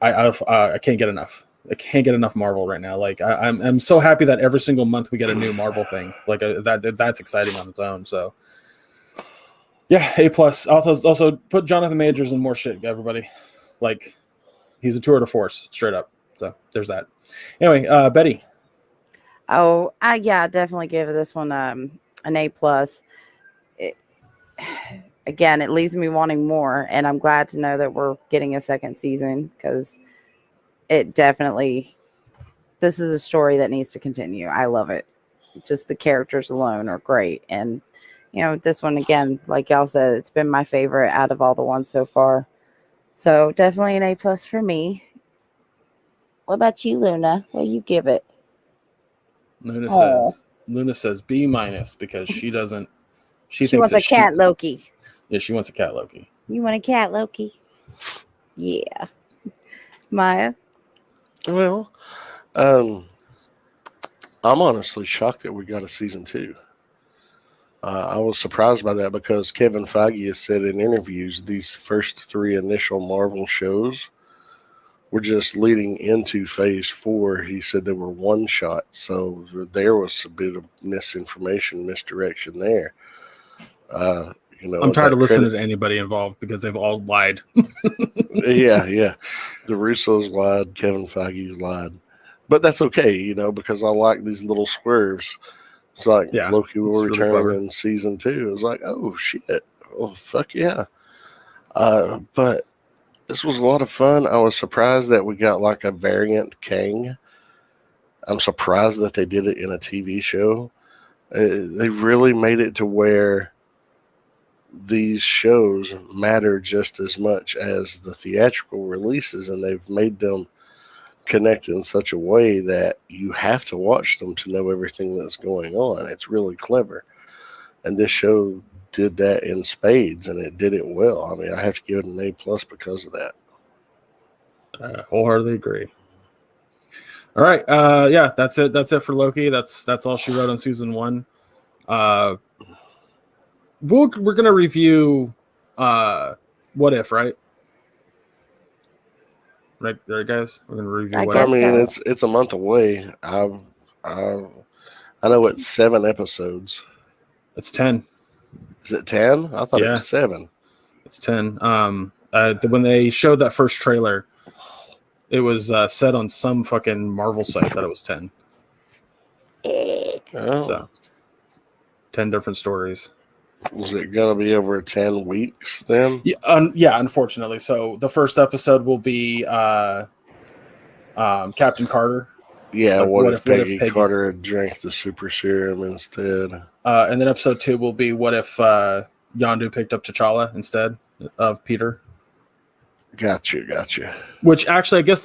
I can't get enough. I can't get enough Marvel right now. Like I'm so happy that every single month we get a new Marvel thing. Like that's exciting on its own. So yeah, A plus. Also put Jonathan Majors in more shit, everybody. Like he's a tour de force, straight up. So there's that. Anyway, Betty. Oh, I definitely give this one an A plus. Again, it leaves me wanting more, and I'm glad to know that we're getting a second season because it definitely. This is a story that needs to continue. I love it. Just the characters alone are great, and this one again, like y'all said, it's been my favorite out of all the ones so far. So definitely an A plus for me. What about you, Luna? What do you give it? Luna says B minus because she doesn't. She thinks wants a cat Loki. Yeah, she wants a cat Loki. You want a cat Loki? Yeah. Maya? Well, I'm honestly shocked that we got a season 2. I was surprised by that because Kevin Feige has said in interviews these first 3 initial Marvel shows were just leading into phase 4. He said they were one shot, so there was a bit of misinformation, misdirection there. I'm tired of listening to anybody involved because they've all lied. yeah. The Russos lied, Kevin Feige's lied. But that's okay, because I like these little swerves. It's like Loki will return really in season 2. It was like, oh, shit. Oh, fuck yeah. But this was a lot of fun. I was surprised that we got like a variant Kang. I'm surprised that they did it in a TV show. They really made it to where these shows matter just as much as the theatrical releases, and they've made them connect in such a way that you have to watch them to know everything that's going on. It's really clever. And this show did that in spades, and it did it well. I mean, I have to give it an A plus because of that. Wholeheartedly agree. All right. Yeah, that's it. That's it for Loki. That's all she wrote on season 1. We're gonna review What If, right? Right there, guys. We're gonna review I What I guess If. mean, so. it's a month away. I know it's 7 episodes. It's 10. Is it 10? I thought it Yeah. was 7. It's 10. When they showed that first trailer, it was said on some fucking Marvel site that it was 10. Oh. So 10 different stories. Was it gonna be over 10 weeks then? Yeah, unfortunately. So the first episode will be Captain Carter. Yeah, Like, what if Peggy Peggy- Carter had drank the super serum instead? And then episode 2 will be what if Yondu picked up T'Challa instead of Peter. Gotcha. Which actually, I guess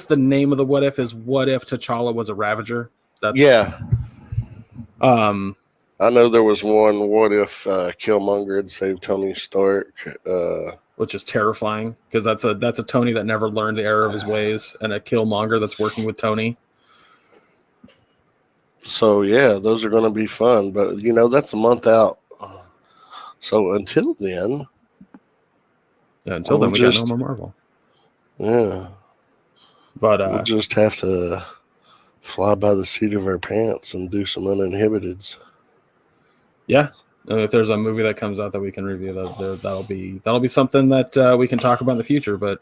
the name of the what if is what if T'Challa was a Ravager. That's Yeah. I I know there was one. What if Killmonger had saved Tony Stark? Which is terrifying because that's a Tony that never learned the error of his ways, and a Killmonger that's working with Tony. So yeah, those are going to be fun. But that's a month out. So until then, Until then, we got no more Marvel. Yeah, But we'll just have to fly by the seat of our pants and do some uninhibiteds. yeah, and if there's a movie that comes out that we can review, that'll be something that we can talk about in the future. But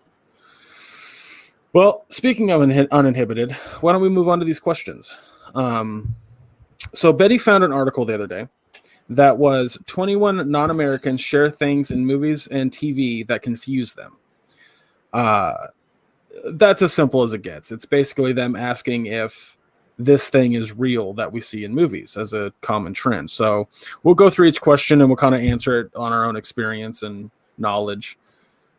well, speaking of uninhibited, why don't we move on to these questions? So Betty found an article the other day that was 21 non-Americans share things in movies and TV that confuse them. That's as simple as it gets. It's basically them asking if this thing is real that we see in movies as a common trend. So we'll go through each question and we'll kind of answer it on our own experience and knowledge.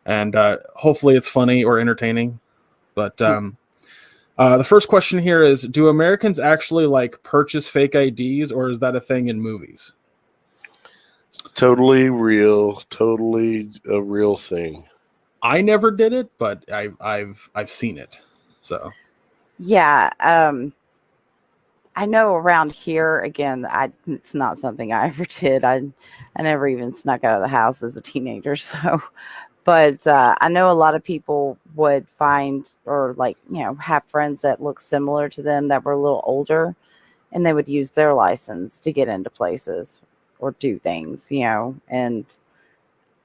And hopefully it's funny or entertaining. But the first question here is, do Americans actually purchase fake IDs, or is that a thing in movies? Totally real, totally a real thing. I never did it, but I've seen it. So Yeah. I know around here, again, it's not something I ever did. I never even snuck out of the house as a teenager. So, but I know a lot of people would find or have friends that look similar to them that were a little older, and they would use their license to get into places or do things, and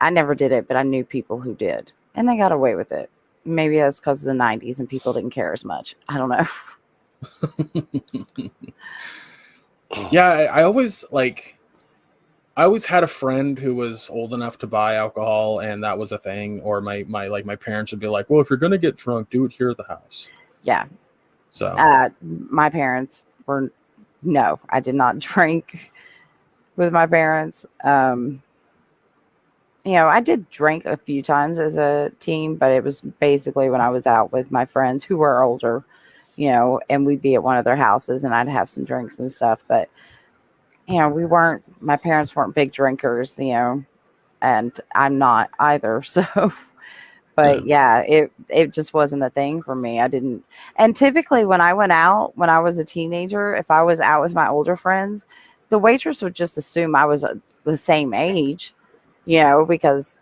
I never did it, but I knew people who did, and they got away with it. Maybe that's because of the 90s and people didn't care as much. I don't know. yeah, I always had a friend who was old enough to buy alcohol, and that was a thing. Or my parents would be like, "Well, if you're gonna get drunk, do it here at the house." Yeah. So my parents were no, I did not drink with my parents. I did drink a few times as a teen, but it was basically when I was out with my friends who were older, and we'd be at one of their houses and I'd have some drinks and stuff. But, my parents weren't big drinkers, and I'm not either. So, but yeah, it just wasn't a thing for me. I didn't. And typically when I went out, when I was a teenager, if I was out with my older friends, the waitress would just assume I was the same age, because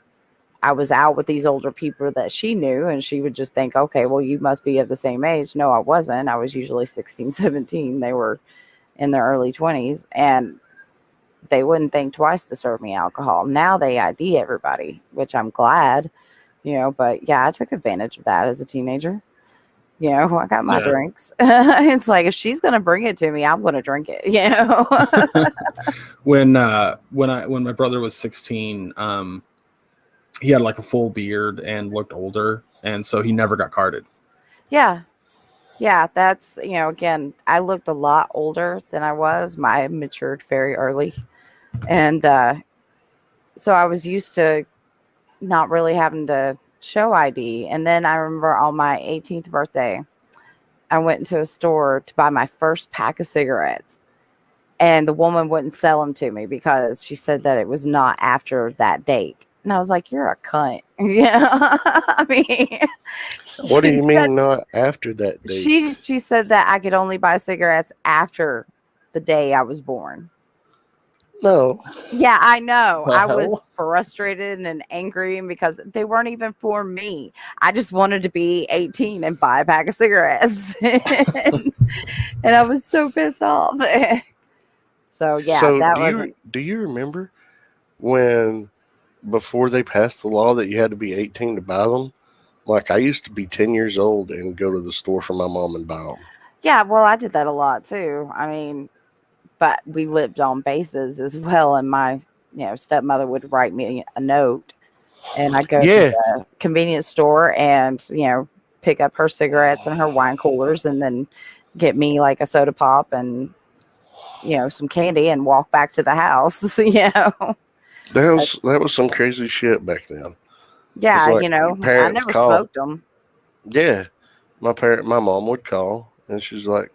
I was out with these older people that she knew, and she would just think, okay, well, you must be of the same age. No, I wasn't. I was usually 16, 17. They were in their early 20s, and they wouldn't think twice to serve me alcohol. Now they ID everybody, which I'm glad, but yeah, I took advantage of that as a teenager. I got my drinks. It's like, if she's going to bring it to me, I'm going to drink it, when my brother was 16, he had a full beard and looked older, and so he never got carded. Yeah, that's again, I looked a lot older than I was. I matured very early, and so I was used to not really having to show ID. And then I remember on my 18th birthday, I went into a store to buy my first pack of cigarettes, and the woman wouldn't sell them to me because she said that it was not after that date. And I was like, "You're a cunt." Yeah. I mean, What do you She mean said- not after that date? She said that I could only buy cigarettes after the day I was born. No. Yeah, I know. The I was hell? frustrated and angry because they weren't even for me. I just wanted to be 18 and buy a pack of cigarettes. and I was so pissed off. So yeah, So that do wasn't you remember when before they passed the law that you had to be 18 to buy them? Like I used to be 10 years old and go to the store for my mom and buy them. yeah, well, I did that a lot too. I mean, but we lived on bases as well, and my stepmother would write me a note, and I go to Yeah. the convenience store and pick up her cigarettes and her wine coolers, and then get me like a soda pop and some candy, and walk back to the house. That was some crazy shit back then. Yeah, like I parents never call. smoked them. Yeah. My mom would call and she's like,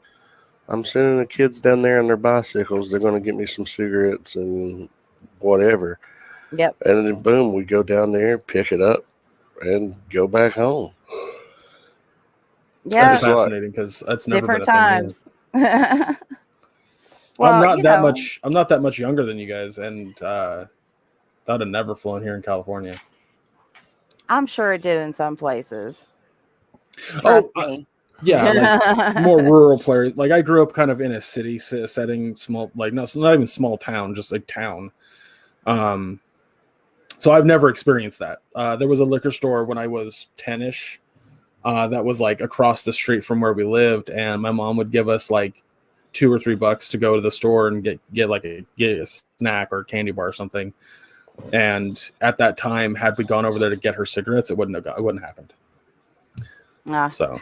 I'm sending the kids down there on their bicycles. They're going to get me some cigarettes and whatever. Yep. And then boom, we go down there, pick it up, and go back home. Yeah, That's It's like- fascinating because that's never different been a thing here. times. I'm not you that know, much. I'm not that much younger than you guys, and that had never flown here in California. I'm sure it did in some places. Oh, Trust me. Yeah, like more rural players. Like I grew up kind of in a city setting, small, like not even small town, just like town. So I've never experienced that. There was a liquor store when I was 10ish. That was like across the street from where we lived, and my mom would give us like $2 or $3 to go to the store and get a snack or a candy bar or something. And at that time, had we gone over there to get her cigarettes, it wouldn't have happened. Ah, So,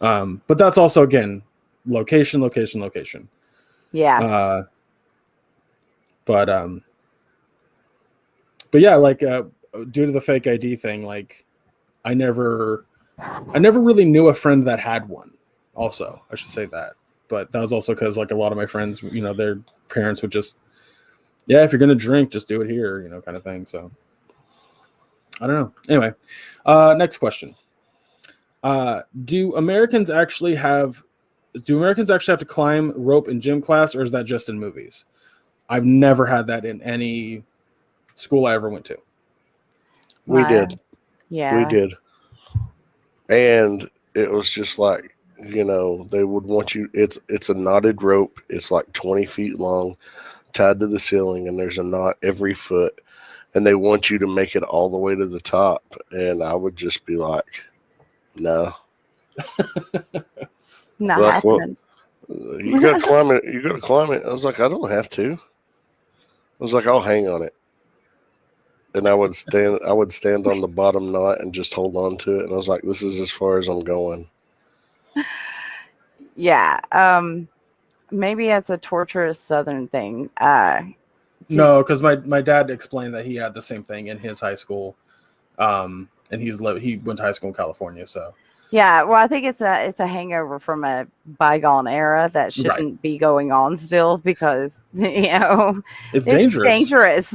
but that's also again location. yeah. But yeah, like due to the fake ID thing, like I never really knew a friend that had one. Also, I should say that. But that was also because like a lot of my friends, their parents would just, yeah, if you're gonna drink, just do it here, kind of thing. So I don't know. Anyway, next question. Do Americans actually have to climb rope in gym class, or is that just in movies? I've never had that in any school I ever went to. We Wow. did. Yeah. We did. And it was just like, they would want you, it's a knotted rope. It's like 20 feet long, tied to the ceiling, and there's a knot every foot. And they want you to make it all the way to the top. And I would just be like, no. Not Like, well, happening. You gotta climb it. You gotta climb it. I was like, I don't have to. I was like, I'll hang on it. And I would stand on the bottom knot and just hold on to it. And I was like, this is as far as I'm going. Yeah. Maybe it's a torturous Southern thing. No, because my dad explained that he had the same thing in his high school, and he went to high school in California. So Yeah, well, I think it's a hangover from a bygone era that shouldn't be going on still because it's dangerous. Dangerous.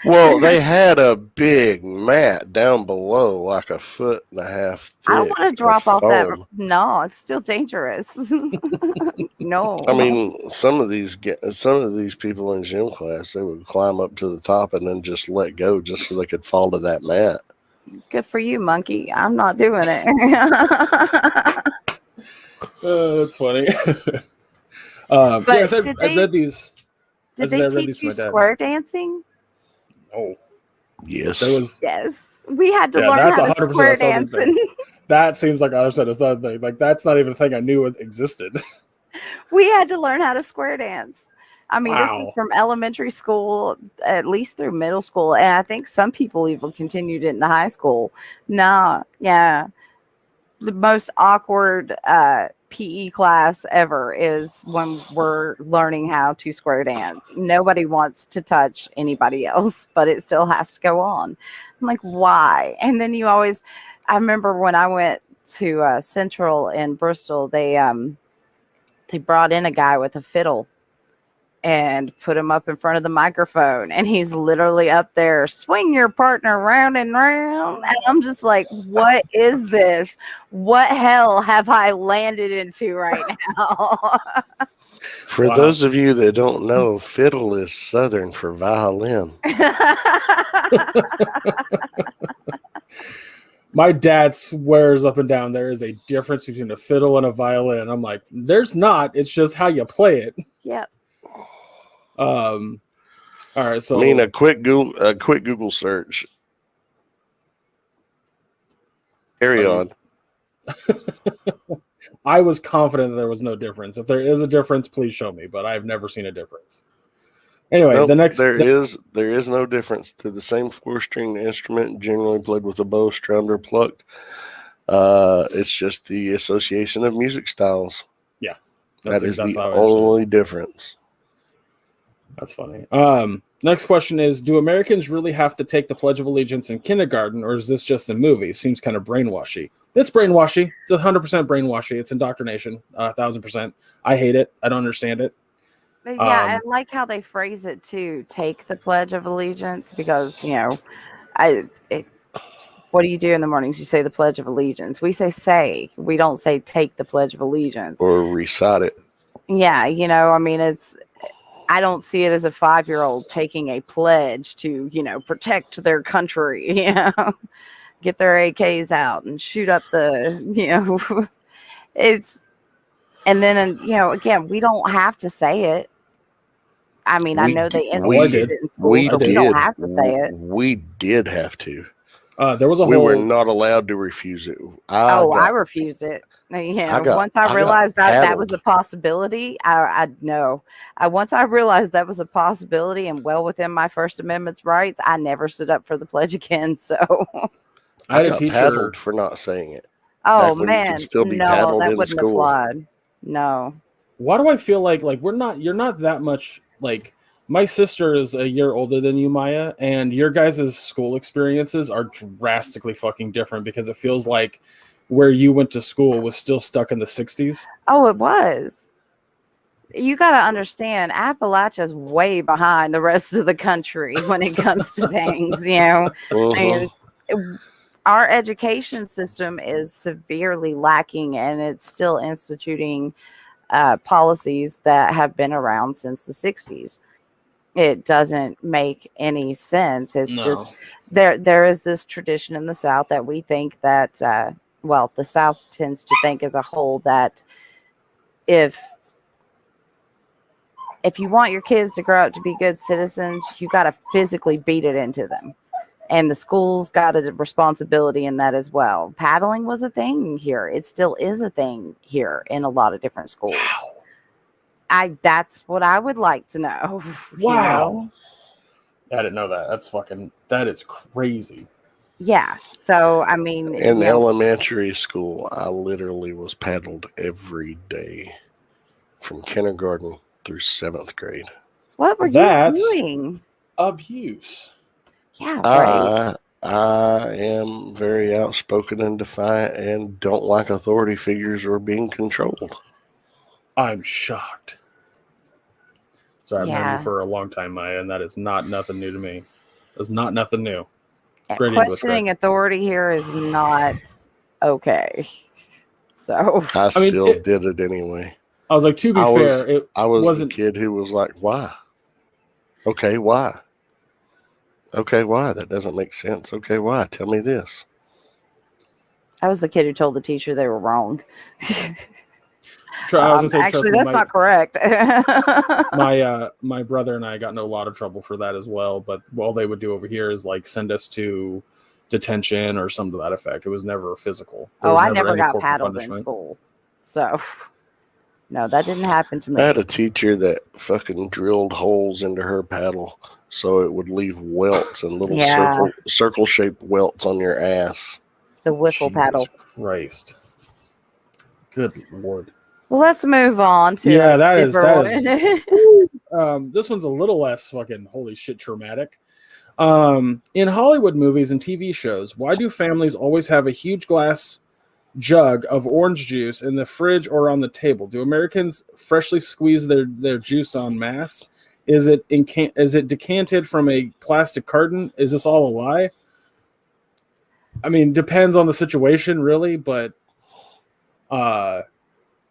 Well, they had a big mat down below, like 1.5 foot thick. I don't want to drop off that. foam. No, it's still dangerous. No. I mean, some of these people in gym class, they would climb up to the top and then just let go, just so they could fall to that mat. Good for you, monkey. I'm not doing it. That's funny. But yes, did I've read these. Did As they I read teach these to you my dad. square dancing? Oh, Yes. there was. Yes, we had to Yeah, learn that's how to 100% square a Southern dance. thing. That seems like I said it's not like that's not even a thing I knew it existed. We had to learn how to square dance. I mean, this is Wow. from elementary school, at least through middle school, and I think some people even continued it into high school. No, yeah, the most awkward PE class ever is when we're learning how to square dance. Nobody wants to touch anybody else, but it still has to go on. I'm like, why? And then I remember when I went to Central in Bristol, they brought in a guy with a fiddle. and put him up in front of the microphone, and he's literally up there, swing your partner round and round. And I'm just like, what is this? What hell have I landed into right now? For Wow. those of you that don't know, fiddle is Southern for violin. My dad swears up and down there is a difference between a fiddle and a violin. I'm like, there's not. It's just how you play it. Yep. All right, so I mean, a quick Google search. Carry on. I was confident that there was no difference. If there is a difference, please show me. But I've never seen a difference. Anyway, Nope, the next there is no difference. To the same 4-stringed instrument, generally played with a bow, strummed, or plucked. It's just the association of music styles. That is the how I understand it. only difference. That's funny. Next question is: do Americans really have to take the Pledge of Allegiance in kindergarten, or is this just a movie? Seems kind of brainwashy. It's brainwashy. It's 100% brainwashy. It's indoctrination. 1,000%. I hate it. I don't understand it. Yeah, I like how they phrase it too. Take the Pledge of Allegiance, because what do you do in the mornings? You say the Pledge of Allegiance. We say. We don't say take the Pledge of Allegiance Or recite it. Yeah, I mean, I don't see it as a 5-year-old taking a pledge to protect their country. Get their AKs out and shoot up the it's. And then again, we don't have to say it. I mean, I know they instituted it in schools, but we don't have to say it. We did have to. There was We were not allowed to refuse it. I refused it. Once I realized that was a possibility, once I realized that was a possibility and well within my First Amendment's rights, I never stood up for the pledge again. So I got paddled for not saying it. Oh man, man, you could still be no, paddled that in wouldn't school. have applied. No. Why do I feel like you're not that much like my sister is a year older than you, Maya, and your guys' school experiences are drastically fucking different because it feels like where you went to school was still stuck in the 60s. Oh, it was. You got to understand, Appalachia's way behind the rest of the country when it comes to things, And our education system is severely lacking, and it's still instituting policies that have been around since the 60s. It doesn't make any sense. It's just there is this tradition in the South that we think that, the South tends to think as a whole that if you want your kids to grow up to be good citizens, you got to physically beat it into them. And the school's got a responsibility in that as well. Paddling was a thing here. It still is a thing here in a lot of different schools. Wow. That's what I would like to know. Wow. I didn't know that. That is crazy. Yeah. So, I mean. In elementary school, I literally was paddled every day from kindergarten through 7th grade. What were you doing? Abuse. Yeah, right. I am very outspoken and defiant and don't like authority figures or being controlled. I'm shocked. Sorry, I've known you for a long time, Maya, and that is not nothing new to me. It's not nothing new. Great Questioning authority here is not okay. So I still did it anyway. I was like, to be fair, I was the kid who was like, why? Okay, why? Okay, why? That doesn't make sense. Okay, why? Tell me this. I was the kid who told the teacher they were wrong. Actually, that's not correct. My brother and I got in a lot of trouble for that as well. But all they would do over here is like send us to detention or something to that effect. It was never physical. I never got paddled in school. So, no, that didn't happen to me. I had a teacher that fucking drilled holes into her paddle so it would leave welts and little circle-shaped welts on your ass. The wiffle paddle. Christ. Good Lord. Well, let's move on to that is this one's a little less fucking holy shit traumatic. In Hollywood movies and TV shows, why do families always have a huge glass jug of orange juice in the fridge or on the table? Do Americans freshly squeeze their juice en masse? Is it is it decanted from a plastic carton? Is this all a lie? I mean, depends on the situation, really, but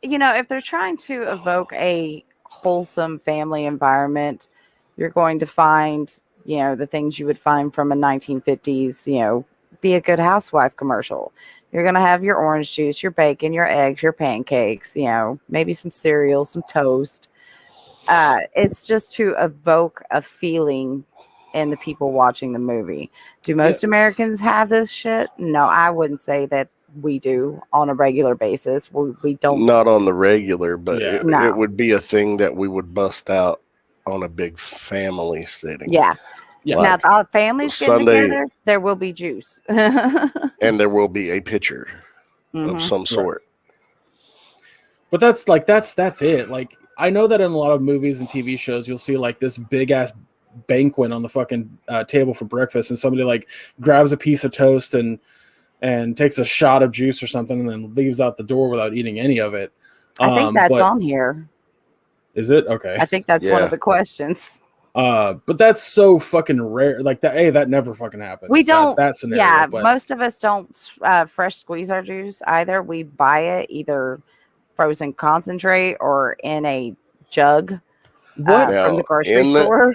If they're trying to evoke a wholesome family environment, you're going to find, the things you would find from a 1950s, be a good housewife commercial. You're going to have your orange juice, your bacon, your eggs, your pancakes, maybe some cereal, some toast. It's just to evoke a feeling in the people watching the movie. Do most Americans have this shit? No, I wouldn't say that we do on a regular basis. We don't. Not on the regular, but Yeah. No. it would be a thing that we would bust out on a big family setting. Yeah. Yeah. Now, Like if all families getting Sunday- together, there will be juice. and there will be a pitcher of Mhm. some sort. but that's it. Like, I know that in a lot of movies and TV shows, you'll see like this big ass banquet on the fucking table for breakfast, and somebody like grabs a piece of toast and takes a shot of juice or something, and then leaves out the door without eating any of it. I think that's but- on here. Is it okay? I think that's one Yeah. of the questions. But that's so fucking rare. Like that. Hey, that never fucking happens. We don't. that scenario. Yeah, but most of us don't fresh squeeze our juice either. We buy it either frozen concentrate or in a jug what? Now, from the grocery in the- store.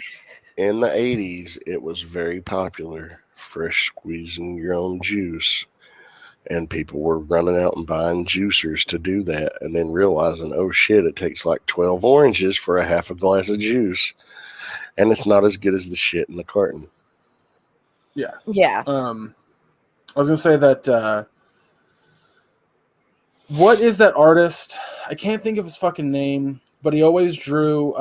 In the 80s, it was very popular, fresh squeezing your own juice. And people were running out and buying juicers to do that, and then realizing, oh shit, it takes like 12 oranges for a half a glass of juice. And it's not as good as the shit in the carton. Yeah. I was gonna say that. What is that artist? I can't think of his fucking name, but he always drew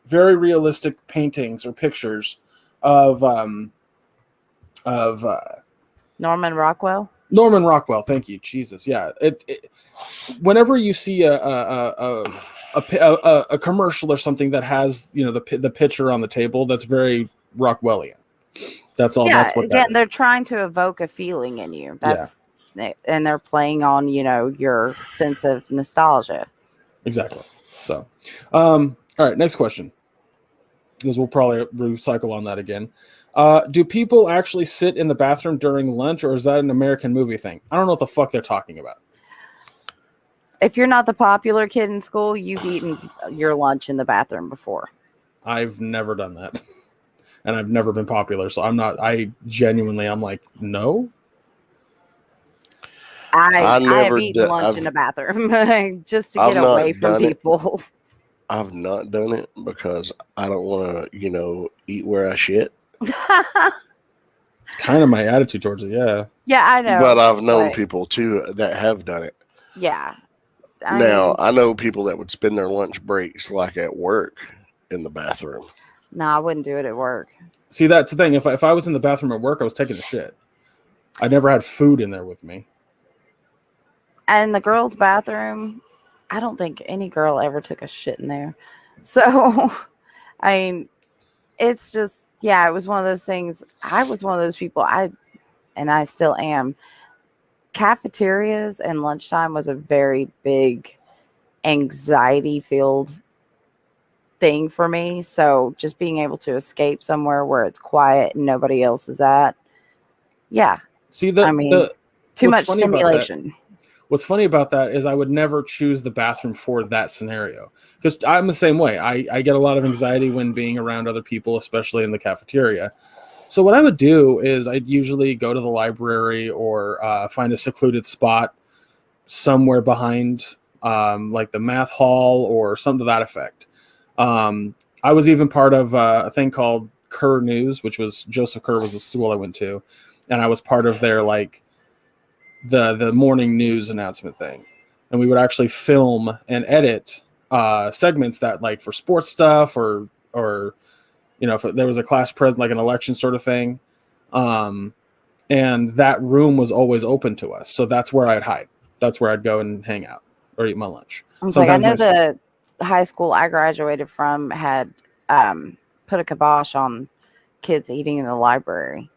very realistic paintings or pictures of Norman Rockwell. Norman Rockwell. Thank you, Jesus. Yeah, whenever you see a commercial or something that has the picture on the table, that's very Rockwellian. That's all. Yeah, That's what. again, That they're is. trying to evoke a feeling in you. And they're playing on your sense of nostalgia. Exactly. So, all right. Next question, because we'll probably recycle on that again. Do people actually sit in the bathroom during lunch, or is that an American movie thing? I don't know what the fuck they're talking about. If you're not the popular kid in school, you've eaten your lunch in the bathroom before. I've never done that, and I've never been popular, so I'm not. I'm like, no. I have never eaten done- lunch I've- in the bathroom just to I've get not away from done it. people. I've not done it because I don't want to, eat where I shit. It's kind of my attitude towards it. Yeah. Yeah, I know. But I've known but- people too that have done it. Yeah. Now, I know people that would spend their lunch breaks like at work in the bathroom. No, I wouldn't do it at work. See, that's the thing. If I was in the bathroom at work, I was taking a shit. I never had food in there with me. And the girls' bathroom, I don't think any girl ever took a shit in there. So, I mean, it's just, yeah, it was one of those things. I was one of those people, and I still am. Cafeterias and lunchtime was a very big anxiety-filled thing for me. So, just being able to escape somewhere where it's quiet and nobody else is at, yeah, See, I mean, too much what's funny about that- stimulation. What's funny about that is I would never choose the bathroom for that scenario, because I'm the same way. I get a lot of anxiety when being around other people, especially in the cafeteria. So what I would do is I'd usually go to the library or find a secluded spot somewhere behind like the math hall or something to that effect. I was even part of a thing called Kerr News, which was Joseph Kerr was the school I went to, and I was part of their the morning news announcement thing, and we would actually film and edit segments that like for sports stuff or if there was a class present, like an election sort of thing, and that room was always open to us, so that's where I'd hide. That's where I'd go and hang out or eat my lunch. I was like, I know Sometimes the high school I graduated from had put a kibosh on kids eating in the library.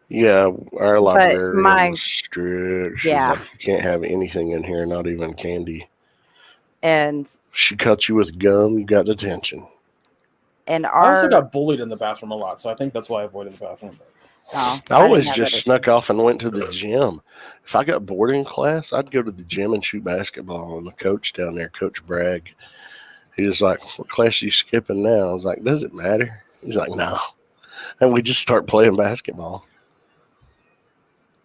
Yeah, our librarian my- was strict. She's Yeah. like, you can't have anything in here, not even candy. And She cut you with gum, you got detention. and I also our got bullied in the bathroom a lot, so I think that's why I avoided the bathroom. oh, I always didn't have just that snuck issue. off and went to the gym. If I got bored in class, I'd go to the gym and shoot basketball. And the coach down there, Coach Bragg, he was like, "What class are you skipping now?" I was like, "Does it matter?" He's like, "No." And we just start playing basketball.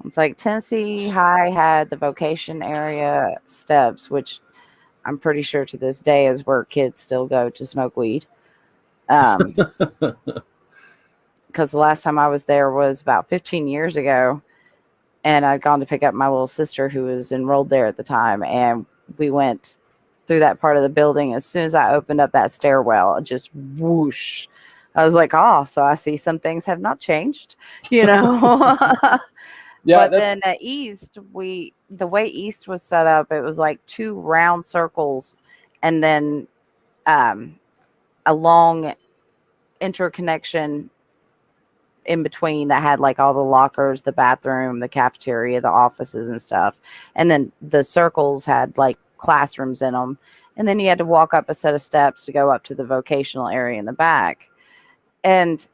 It's like Tennessee High had the vocation area steps, which I'm pretty sure to this day is where kids still go to smoke weed. Because the last time I was there was about 15 years ago, and I'd gone to pick up my little sister who was enrolled there at the time, and we went through that part of the building. As soon as I opened up that stairwell, it just whoosh. I was like, oh, so I see some things have not changed, you know. Yeah, But then at East, the way East was set up, it was like 2 round circles, and then a long interconnection in between that had like all the lockers, the bathroom, the cafeteria, the offices and stuff. And then the circles had like classrooms in them. And then you had to walk up a set of steps to go up to the vocational area in the back. And,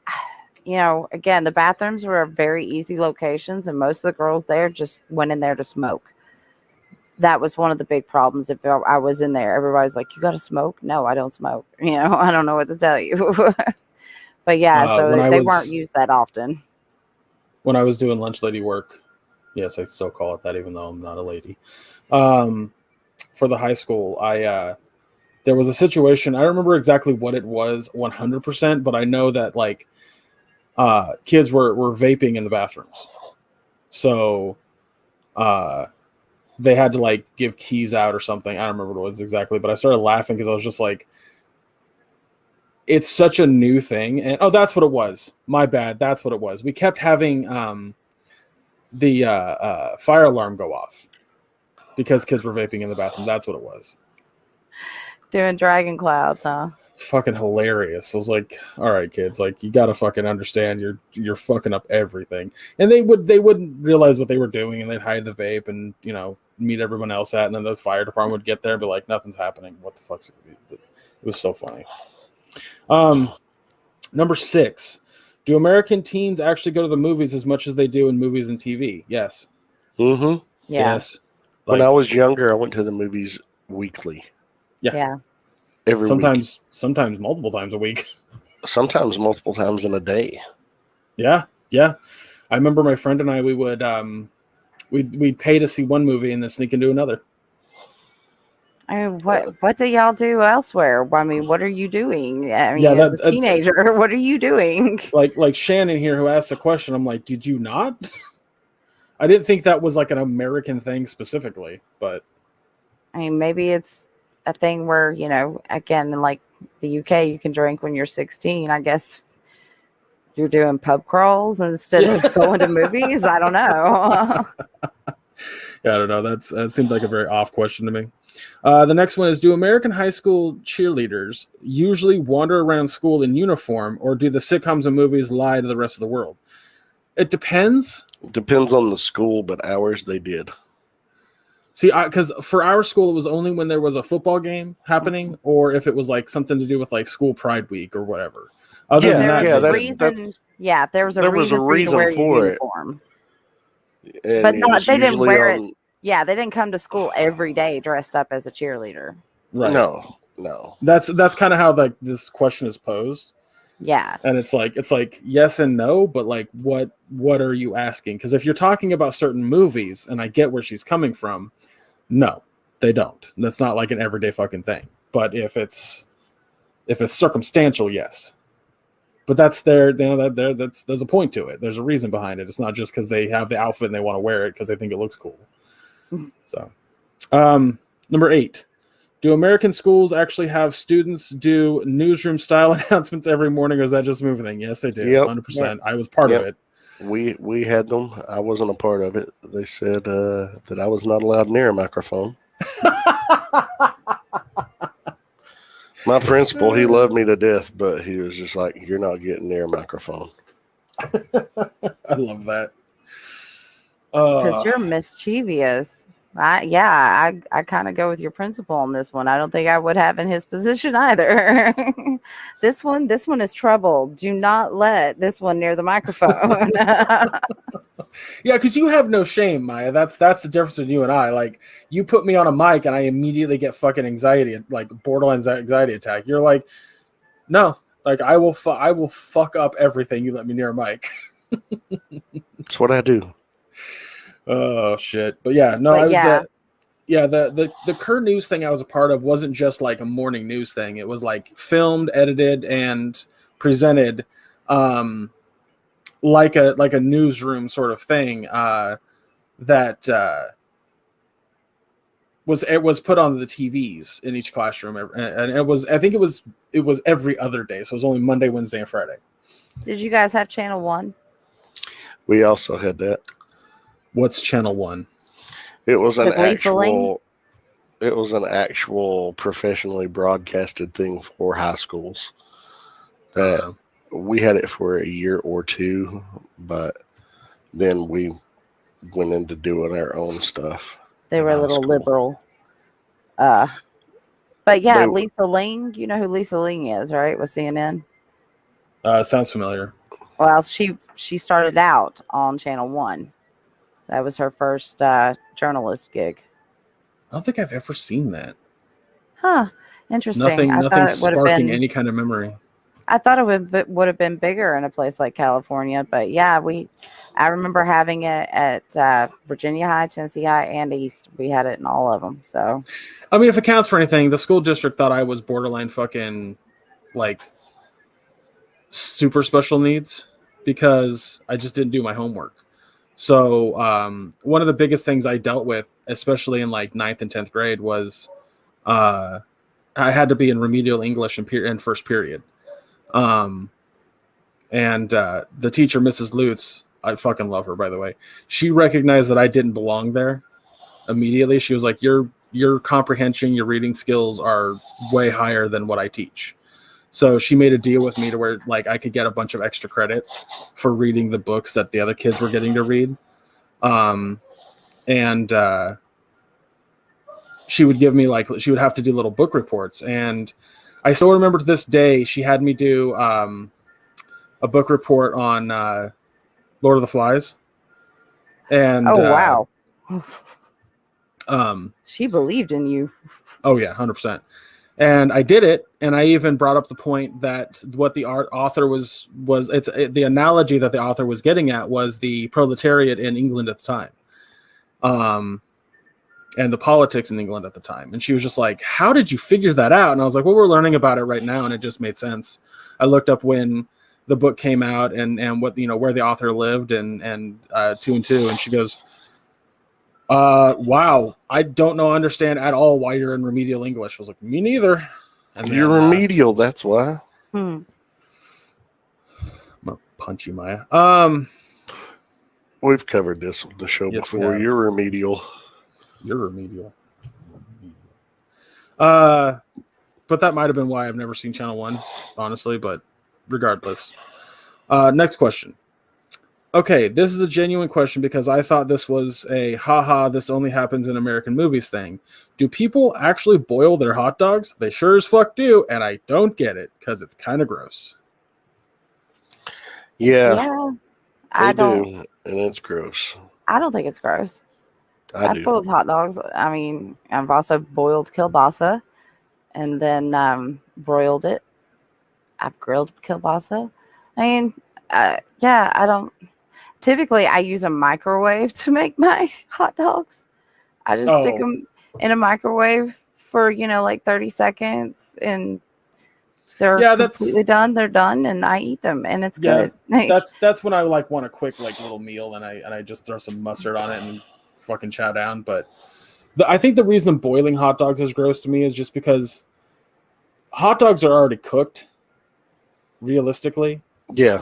you know, again, the bathrooms were very easy locations, and most of the girls there just went in there to smoke. That was one of the big problems. If I was in there, everybody's like, "You got to smoke?" No, I don't smoke. You know, I don't know what to tell you. But yeah, so when I they was- weren't used that often. when I was doing lunch lady work, yes, I still call it that, even though I'm not a lady. For the high school, there was a situation. I don't remember exactly what it was 100%, but I know that like kids were vaping in the bathrooms, so they had to like give keys out or something. I don't remember what it was exactly, but I started laughing because I was just like, it's such a new thing. And oh, that's what it was. My bad. That's what it was. We kept having the fire alarm go off because kids were vaping in the bathroom. That's what it was. Doing dragon clouds, huh? Fucking hilarious. I was like, all right, kids, like you gotta fucking understand you're fucking up everything. And they wouldn't realize what they were doing, and they'd hide the vape and, you know, meet everyone else at, and then the fire department would get there and be like, nothing's happening. What the fuck's it was so funny. Number 6. Do American teens actually go to the movies as much as they do in movies and TV? Yes. Mm-hmm. Yeah. Yes. When Like, I was younger, I went to the movies weekly. Yeah. Every week. sometimes multiple times a week. Sometimes multiple times in a day. Yeah. I remember my friend and I, we would we'd pay to see one movie and then sneak into another. I mean, what do y'all do elsewhere? I mean, what are you doing? I mean, Yeah, as that's a teenager, what are you doing? Like Shannon here who asked the question, I'm like, did you not? I didn't think that was like an American thing specifically, but I mean, maybe it's a thing where, you know, again, in like the UK, you can drink when you're 16. I guess you're doing pub crawls instead of going to movies. I don't know. yeah, I don't know. That seemed like a very off question to me. The next one is, do American high school cheerleaders usually wander around school in uniform, or do the sitcoms and movies lie to the rest of the world? It depends. Depends on the school, but ours they did. See, because for our school, it was only when there was a football game happening, or if it was like something to do with like school pride week or whatever. Other Yeah, than that, yeah, they that's- didn't. that's- yeah, there was a there reason, was a reason for you to wear for your it. uniform. And But it no, was they didn't usually wear it. on- Yeah, they didn't come to school every day dressed up as a cheerleader. Right. No. That's kind of how like this question is posed. Yeah. And it's like yes and no, but like what are you asking? Because if you're talking about certain movies, and I get where she's coming from, no, they don't. That's not like an everyday fucking thing. But if it's circumstantial, yes. But that's there's a point to it. There's a reason behind it. It's not just because they have the outfit and they want to wear it because they think it looks cool. So, number 8. Do American schools actually have students do newsroom style announcements every morning, or is that just a movie thing? Yes, they do. Yep. 100%. I was part of it. We had them. I wasn't a part of it. They said that I was not allowed near a microphone. My principal, he loved me to death, but he was just like, "You're not getting near a microphone." I love that. Because you're mischievous. I kind of go with your principal on this one. I don't think I would have in his position either. This one is trouble. Do not let this one near the microphone. Yeah, because you have no shame, Maya. That's the difference in you and I. Like, you put me on a mic and I immediately get fucking anxiety, like borderline anxiety attack. You're like, no, like I will fuck up everything you let me near a mic. That's what I do. Oh shit! But yeah, no, But I was. yeah. The Current News thing I was a part of wasn't just like a morning news thing. It was like filmed, edited, and presented, like a newsroom sort of thing. That was put on the TVs in each classroom, and it was, I think it was every other day, so it was only Monday, Wednesday, and Friday. Did you guys have Channel 1? We also had that. What's Channel 1? It was an With Lisa Ling? actual professionally broadcasted thing for high schools. That we had it for a year or two, but then we went into doing our own stuff. They were a high little school. liberal. But yeah, They- Lisa Ling, you know who Lisa Ling is, right? With CNN. Sounds familiar. Well, she started out on Channel 1. That was her first journalist gig. I don't think I've ever seen that. Huh. Interesting. Nothing I thought it would have sparking been. any kind of memory. I thought it would have been bigger in a place like California, but yeah, I remember having it at Virginia High, Tennessee High, and East. We had it in all of them. So, I mean, if it counts for anything, the school district thought I was borderline fucking like super special needs because I just didn't do my homework. So one of the biggest things I dealt with, especially in like 9th and 10th grade, was I had to be in remedial English in first period. And the teacher, Mrs. Lutz, I fucking love her, by the way. She recognized that I didn't belong there immediately. She was like, your comprehension, your reading skills are way higher than what I teach. So she made a deal with me to where like I could get a bunch of extra credit for reading the books that the other kids were getting to read. She would give me she would have to do little book reports. And I still remember to this day, she had me do a book report on Lord of the Flies. And wow. Um, She believed in you. Oh yeah, 100%. And I did it, and I even brought up the point that what the author was the analogy that the author was getting at was the proletariat in England at the time, and the politics in England at the time. And she was just like, "How did you figure that out?" And I was like, "Well, we're learning about it right now," and it just made sense. I looked up when the book came out and what where the author lived and 2 and 2, and she goes, wow, I don't understand at all why you're in remedial English. I was like, me neither. And You're remedial, that's why. I'm gonna punch you, Maya. We've covered this on the show Yes, we before. have. You're remedial. You're remedial. But that might have been why I've never seen Channel 1, honestly, but regardless. Next question. Okay, this is a genuine question because I thought this was a haha, this only happens in American movies thing. Do people actually boil their hot dogs? They sure as fuck do, and I don't get it because it's kind of gross. Yeah, I they don't. do, and it's gross. I don't think it's gross. I I've do. boiled hot dogs. I mean, I've also boiled kielbasa and then broiled it. I've grilled kielbasa. I mean, yeah, I don't. Typically, I use a microwave to make my hot dogs. I just stick them in a microwave for, like 30 seconds and they're completely done. They're done and I eat them and it's good. That's when I want a quick little meal and I just throw some mustard on it and fucking chow down. But I think the reason boiling hot dogs is gross to me is just because hot dogs are already cooked, realistically. Yeah.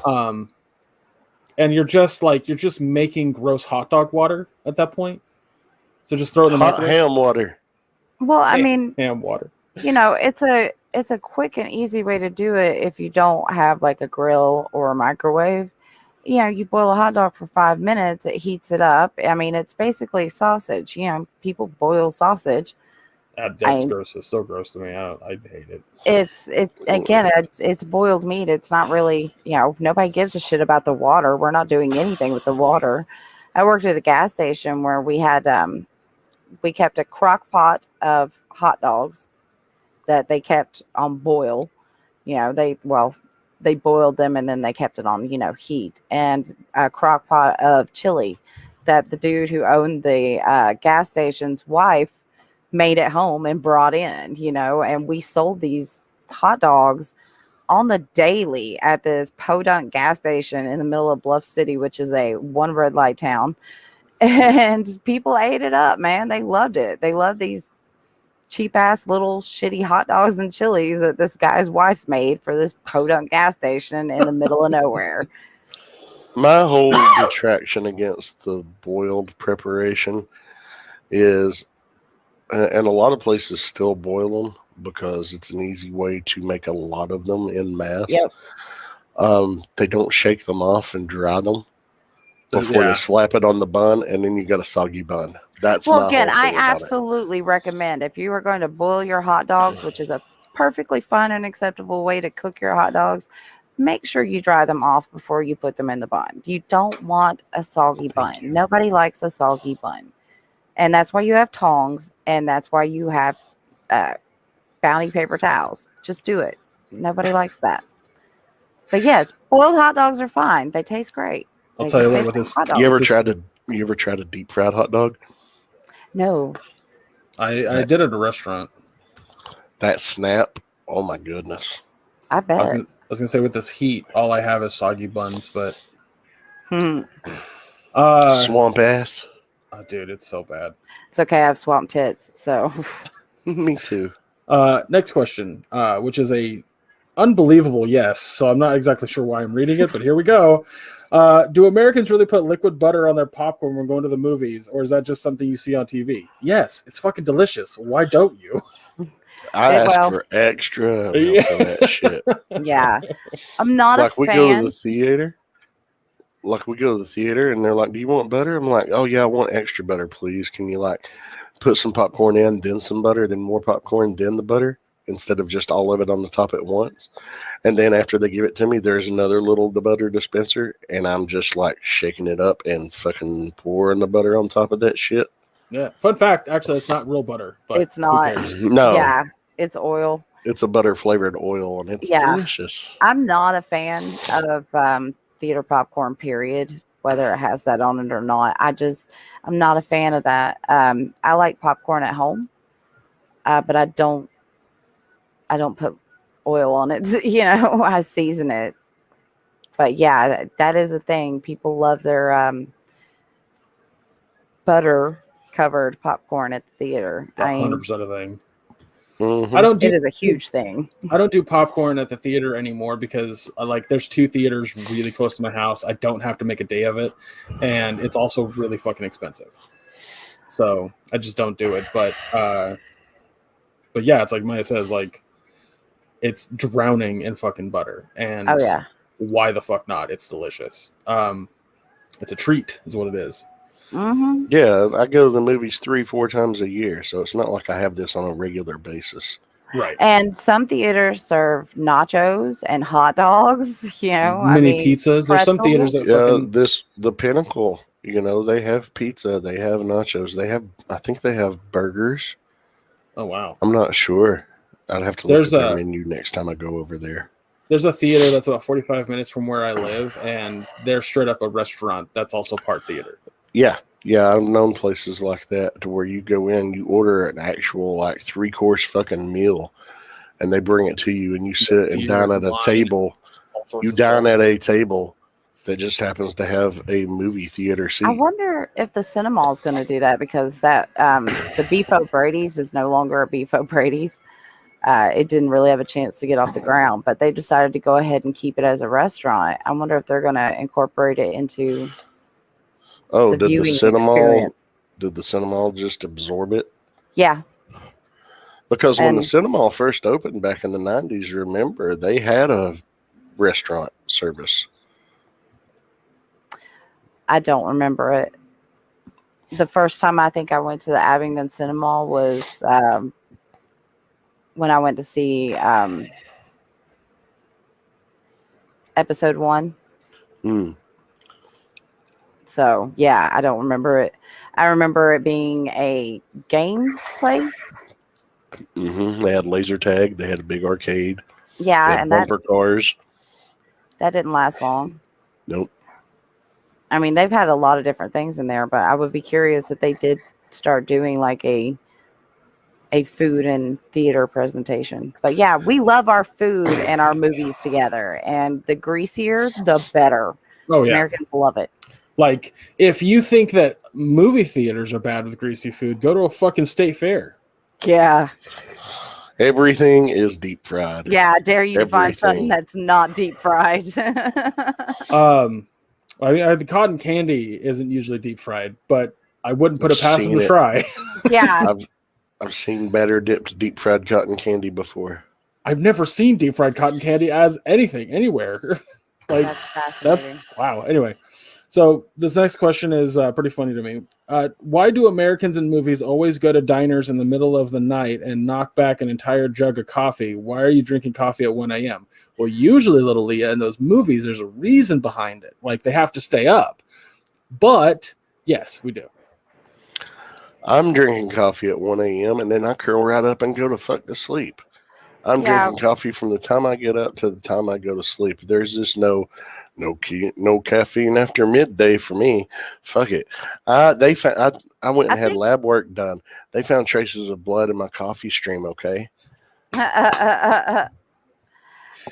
And you're just making gross hot dog water at that point. So just throw it in the microwave. Ham water. Well, I mean, ham water. It's a quick and easy way to do it if you don't have like a grill or a microwave. you boil a hot dog for 5 minutes, it heats it up. I mean, it's basically sausage. People boil sausage. That's gross. It's so gross to me. I hate it. It's boiled meat. It's not really, nobody gives a shit about the water. We're not doing anything with the water. I worked at a gas station where we had we kept a crock pot of hot dogs that they kept on boil. They boiled them and then they kept it on, heat, and a crock pot of chili that the dude who owned the gas station's wife made at home and brought in, and we sold these hot dogs on the daily at this podunk gas station in the middle of Bluff City, which is a one red light town. And people ate it up, man. They loved it. They loved these cheap ass little shitty hot dogs and chilies that this guy's wife made for this podunk gas station in the middle of nowhere. My whole detraction against the boiled preparation is, and a lot of places still boil them because it's an easy way to make a lot of them in mass. Yep. They don't shake them off and dry them before they slap it on the bun, and then you got a soggy bun. That's well, my again, whole thing I about absolutely recommend, if you are going to boil your hot dogs, which is a perfectly fine and acceptable way to cook your hot dogs, make sure you dry them off before you put them in the bun. You don't want a soggy bun. Nobody likes a soggy bun. And that's why you have tongs, and that's why you have bounty paper towels. Just do it. Nobody likes that. But yes, boiled hot dogs are fine. They taste great. I'll tell you what, with this, You ever tried a deep fried hot dog? No. I did at a restaurant. That snap, oh my goodness. I bet. I was gonna say, with this heat, all I have is soggy buns, but Swamp ass. Oh, dude, it's so bad. It's okay. I have swamp tits, so. Me too. Next question, which is a unbelievable yes. So I'm not exactly sure why I'm reading it, but here we go. Do Americans really put liquid butter on their popcorn when going to the movies, or is that just something you see on TV? Yes, it's fucking delicious. Why don't you? I asked for extra amounts of that shit. Yeah. I'm not a fan. We go to the theater. Like, we go to the theater and they're like, do you want butter? I'm like, oh yeah, I want extra butter, please. Can you put some popcorn in, then some butter, then more popcorn, then the butter, instead of just all of it on the top at once? And then after they give it to me, there's another little butter dispenser, and I'm just shaking it up and fucking pouring the butter on top of that shit. Yeah. Fun fact, actually, it's not real butter. But it's not. No. Yeah. It's oil. It's a butter flavored oil, and it's delicious. I'm not a fan of theater popcorn, period, whether it has that on it or not. I'm not a fan of that. I like popcorn at home, but I don't put oil on it. I season it. But yeah, that is a thing. People love their butter covered popcorn at the theater. 100% a thing. Mm-hmm. It is a huge thing. I don't do popcorn at the theater anymore because there's 2 theaters really close to my house. I don't have to make a day of it, and it's also really fucking expensive. So I just don't do it. But yeah, it's like Maya says, it's drowning in fucking butter. And oh yeah, why the fuck not? It's delicious. It's a treat, is what it is. Mm-hmm. Yeah, I go to the movies 3-4 times a year, so it's not like I have this on a regular basis. Right. And some theaters serve nachos and hot dogs. Mini pizzas. There's some theaters that the Pinnacle. They have pizza, they have nachos, I think they have burgers. Oh wow. I'm not sure. I'd have to look at the menu next time I go over there. There's a theater that's about 45 minutes from where I live, and they're straight up a restaurant that's also part theater. Yeah, I've known places like that to where you go in, you order an actual 3-course fucking meal, and they bring it to you, and you sit and dine at a table. You dine at a table that just happens to have a movie theater seat. I wonder if the Cinemall is going to do that, because that the Beef O'Brady's is no longer a Beef O'Brady's. It didn't really have a chance to get off the ground, but they decided to go ahead and keep it as a restaurant. I wonder if they're going to incorporate it into did the Cinemall just absorb it? Yeah. Because when the Cinemall first opened back in the 90s, remember, they had a restaurant service. I don't remember it. The first time I think I went to the Abingdon Cinema was when I went to see episode 1. Mm. So yeah, I don't remember it. I remember it being a game place. They had laser tag. They had a big arcade. They Yeah, had and that bumper cars. didn't last long. Nope. I mean, they've had a lot of different things in there, but I would be curious if they did start doing like a food and theater presentation. But yeah, we love our food and our movies together, and the greasier, the better. Oh yeah. Americans love it. Like, if you think that movie theaters are bad with greasy food, go to a fucking state fair. Yeah. Everything is deep fried. Yeah, I dare you to find something Everything. that's not deep fried. I mean, the cotton candy isn't usually deep fried, but I wouldn't put it past them Seen to it. try. Yeah. I've seen better dipped deep fried cotton candy before. I've never seen deep fried cotton candy as anything anywhere. Like, That's that's fascinating. wow. Anyway, so this next question is pretty funny to me. Why do Americans in movies always go to diners in the middle of the night and knock back an entire jug of coffee? Why are you drinking coffee at 1 a.m.? Well, usually, little Leah, in those movies, there's a reason behind it. Like, they have to stay up. But yes, we do. I'm drinking coffee at 1 a.m. and then I curl right up and go to fuck to sleep. I'm Yeah. drinking coffee from the time I get up to the time I go to sleep. There's just no caffeine after midday for me. Fuck it. I went and I had think- lab work done. They found traces of blood in my coffee stream. Okay.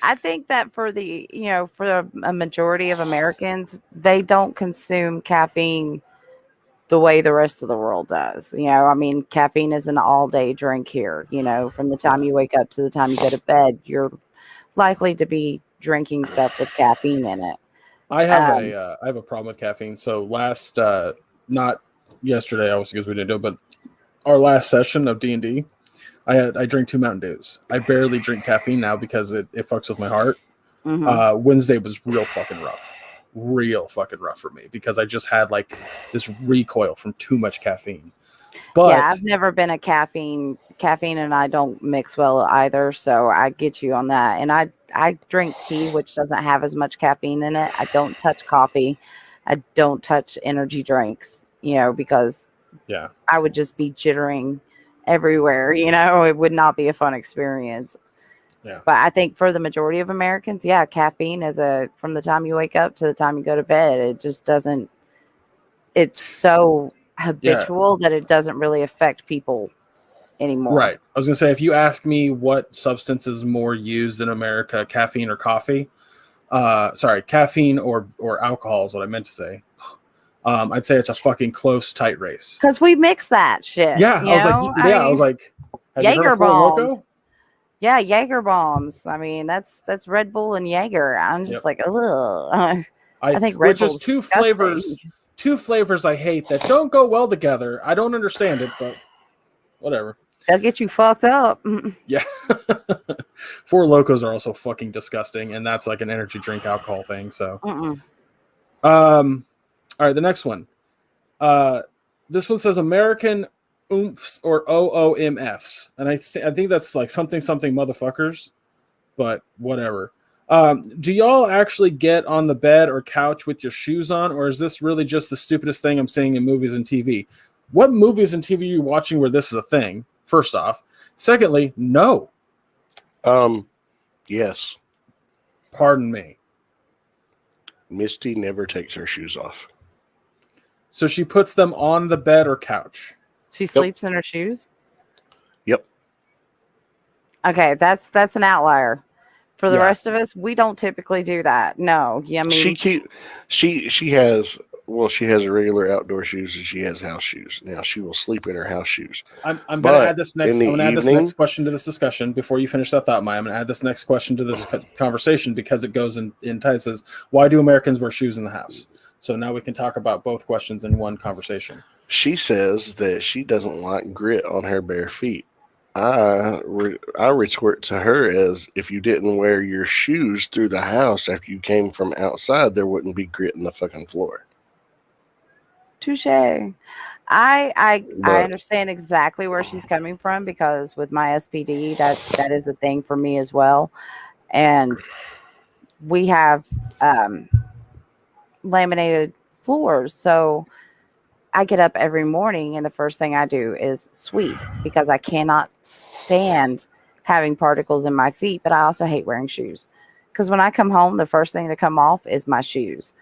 I think that for a majority of Americans, they don't consume caffeine the way the rest of the world does. I mean, caffeine is an all-day drink here. From the time you wake up to the time you go to bed, you're likely to be drinking stuff with caffeine in it. I have I have a problem with caffeine. So last, not yesterday, obviously because we didn't do it, but our last session of D&D, I drank 2 Mountain Dews. I barely drink caffeine now because it fucks with my heart. Mhm. Wednesday was real fucking rough for me because I just had like this recoil from too much caffeine. But Yeah, I've never been a caffeine and I don't mix well either, so I get you on that. And I drink tea, which doesn't have as much caffeine in it. I don't touch coffee. I don't touch energy drinks, because yeah, I would just be jittering everywhere. It would not be a fun experience. Yeah. But I think for the majority of Americans, yeah, caffeine is from the time you wake up to the time you go to bed, it just doesn't, it's so habitual that it doesn't really affect people anymore. right. I was gonna say, if you ask me what substance is more used in America, caffeine or coffee, caffeine or alcohol is what I meant to say. I'd say it's a fucking close, tight race. Because we mix that shit. Yeah, I was like, have you heard Jaeger of Four Loko? bombs. Yeah, Jaeger bombs. I mean, that's Red Bull and Jaeger. I'm just Yep. like, ugh. I think Red which is Bull's two disgusting. flavors I hate that don't go well together. I don't understand it, but whatever. They'll get you fucked up. Yeah. Four Locos are also fucking disgusting, and that's like an energy drink alcohol thing. So, Mm-mm. all right, the next one. This one says American oomphs or OOMFs, and I think that's like something motherfuckers, but whatever. Do y'all actually get on the bed or couch with your shoes on, or is this really just the stupidest thing I'm seeing in movies and TV? What movies and TV are you watching where this is a thing? First off. Secondly, no. Yes. Pardon me. Misty never takes her shoes off. So she puts them on the bed or couch. She sleeps in her shoes. Yep. Okay, that's an outlier. For the Yeah. rest of us, we don't typically do that. No, yeah, I mean, She has a regular outdoor shoes and she has house shoes. Now she will sleep in her house shoes. I'm going But to add this next. in the I'm going to add this evening- next question to this discussion before you finish that thought, Maya. I'm going to add this next question to this conversation because it goes in ties. Why do Americans wear shoes in the house? So now we can talk about both questions in one conversation. She says that she doesn't like grit on her bare feet. I retort to her as, if you didn't wear your shoes through the house after you came from outside, there wouldn't be grit in the fucking floor. touche. I But understand exactly where she's coming from because with my SPD, that is a thing for me as well. And we have laminated floors, so I get up every morning and the first thing I do is sweep because I cannot stand having particles in my feet, but I also hate wearing shoes. Because when I come home, the first thing to come off is my shoes.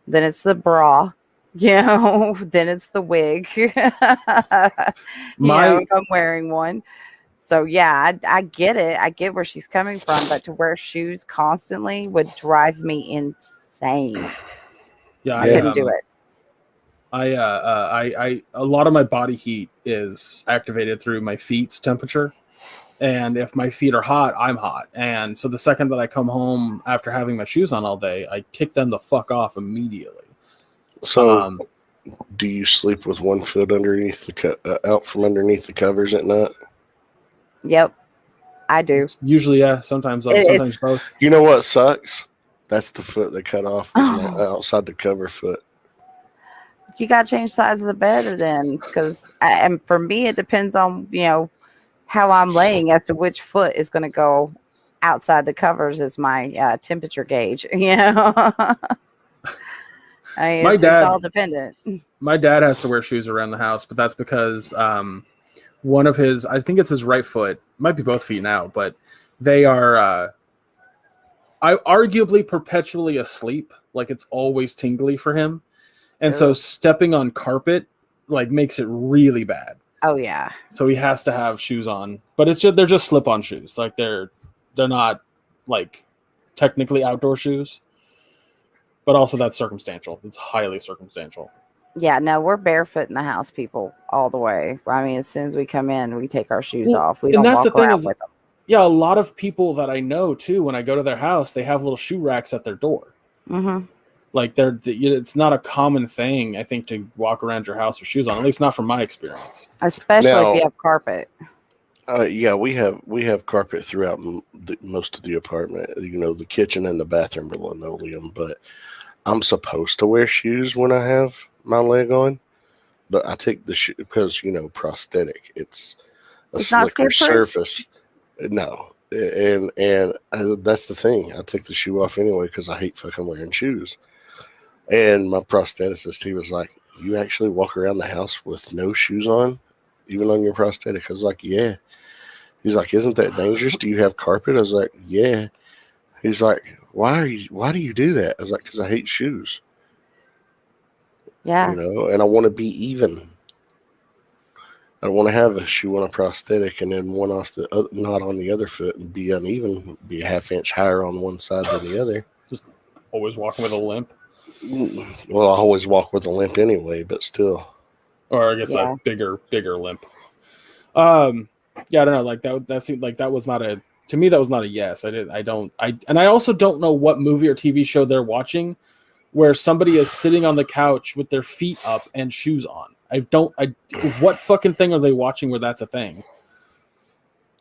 Then it's the bra, then it's the wig, My if I'm wearing one. So yeah, I get it. I get where she's coming from, but to wear shoes constantly would drive me insane. yeah, I couldn't do it. I a lot of my body heat is activated through my feet's temperature. And if my feet are hot, I'm hot. And so the second that I come home after having my shoes on all day, I kick them the fuck off immediately. so, do you sleep with one foot underneath out from underneath the covers at night? Yep, I do. Usually, yeah. Sometimes It's- both. You know what sucks? That's the foot they cut off Oh. outside the cover foot. You got to change size of the bed then, because and for me it depends on how I'm laying as to which foot is going to go outside the covers as my temperature gauge. I mean, My it's dad- all dependent. My dad has to wear shoes around the house, but that's because one of his, I think it's his right foot, might be both feet now, but they are arguably perpetually asleep. Like it's always tingly for him. And so stepping on carpet like makes it really bad. Oh yeah. So he has to have shoes on, but they're just slip-on shoes. Like they're not like technically outdoor shoes, but also that's circumstantial. It's highly circumstantial. Yeah, no, we're barefoot in the house, people, all the way. I mean, as soon as we come in, we take our shoes off. We and don't that's walk the thing around is- with them. Yeah, a lot of people that I know too, when I go to their house, they have little shoe racks at their door. Mm-hmm. Like it's not a common thing, I think, to walk around your house with shoes on. At least not from my experience. Especially Now- if you have carpet. Yeah, we have carpet throughout most of the apartment. The kitchen and the bathroom are linoleum, but I'm supposed to wear shoes when I have my leg on. But I take the shoe because prosthetic. It's a It's not slicker skid-proof? surface. No, and that's the thing. I take the shoe off anyway because I hate fucking wearing shoes. And my prosthetist, he was like, "You actually walk around the house with no shoes on, even on your prosthetic?" I was like, "Yeah." He's like, "Isn't that dangerous? Do you have carpet?" I was like, "Yeah." He's like, Why do you do that?" I was like, "Because I hate shoes, Yeah. and I want to be even. I want to have a shoe on a prosthetic and then one off not on the other foot and be uneven, be a half inch higher on one side than the other." Always walking with a limp. Well, I always walk with a limp anyway, but still. Or I guess Yeah. a bigger limp. Yeah, I don't know. Like that seemed like that was not to me, that was not a yes. And I also don't know what movie or TV show they're watching where somebody is sitting on the couch with their feet up and shoes on. What fucking thing are they watching where that's a thing?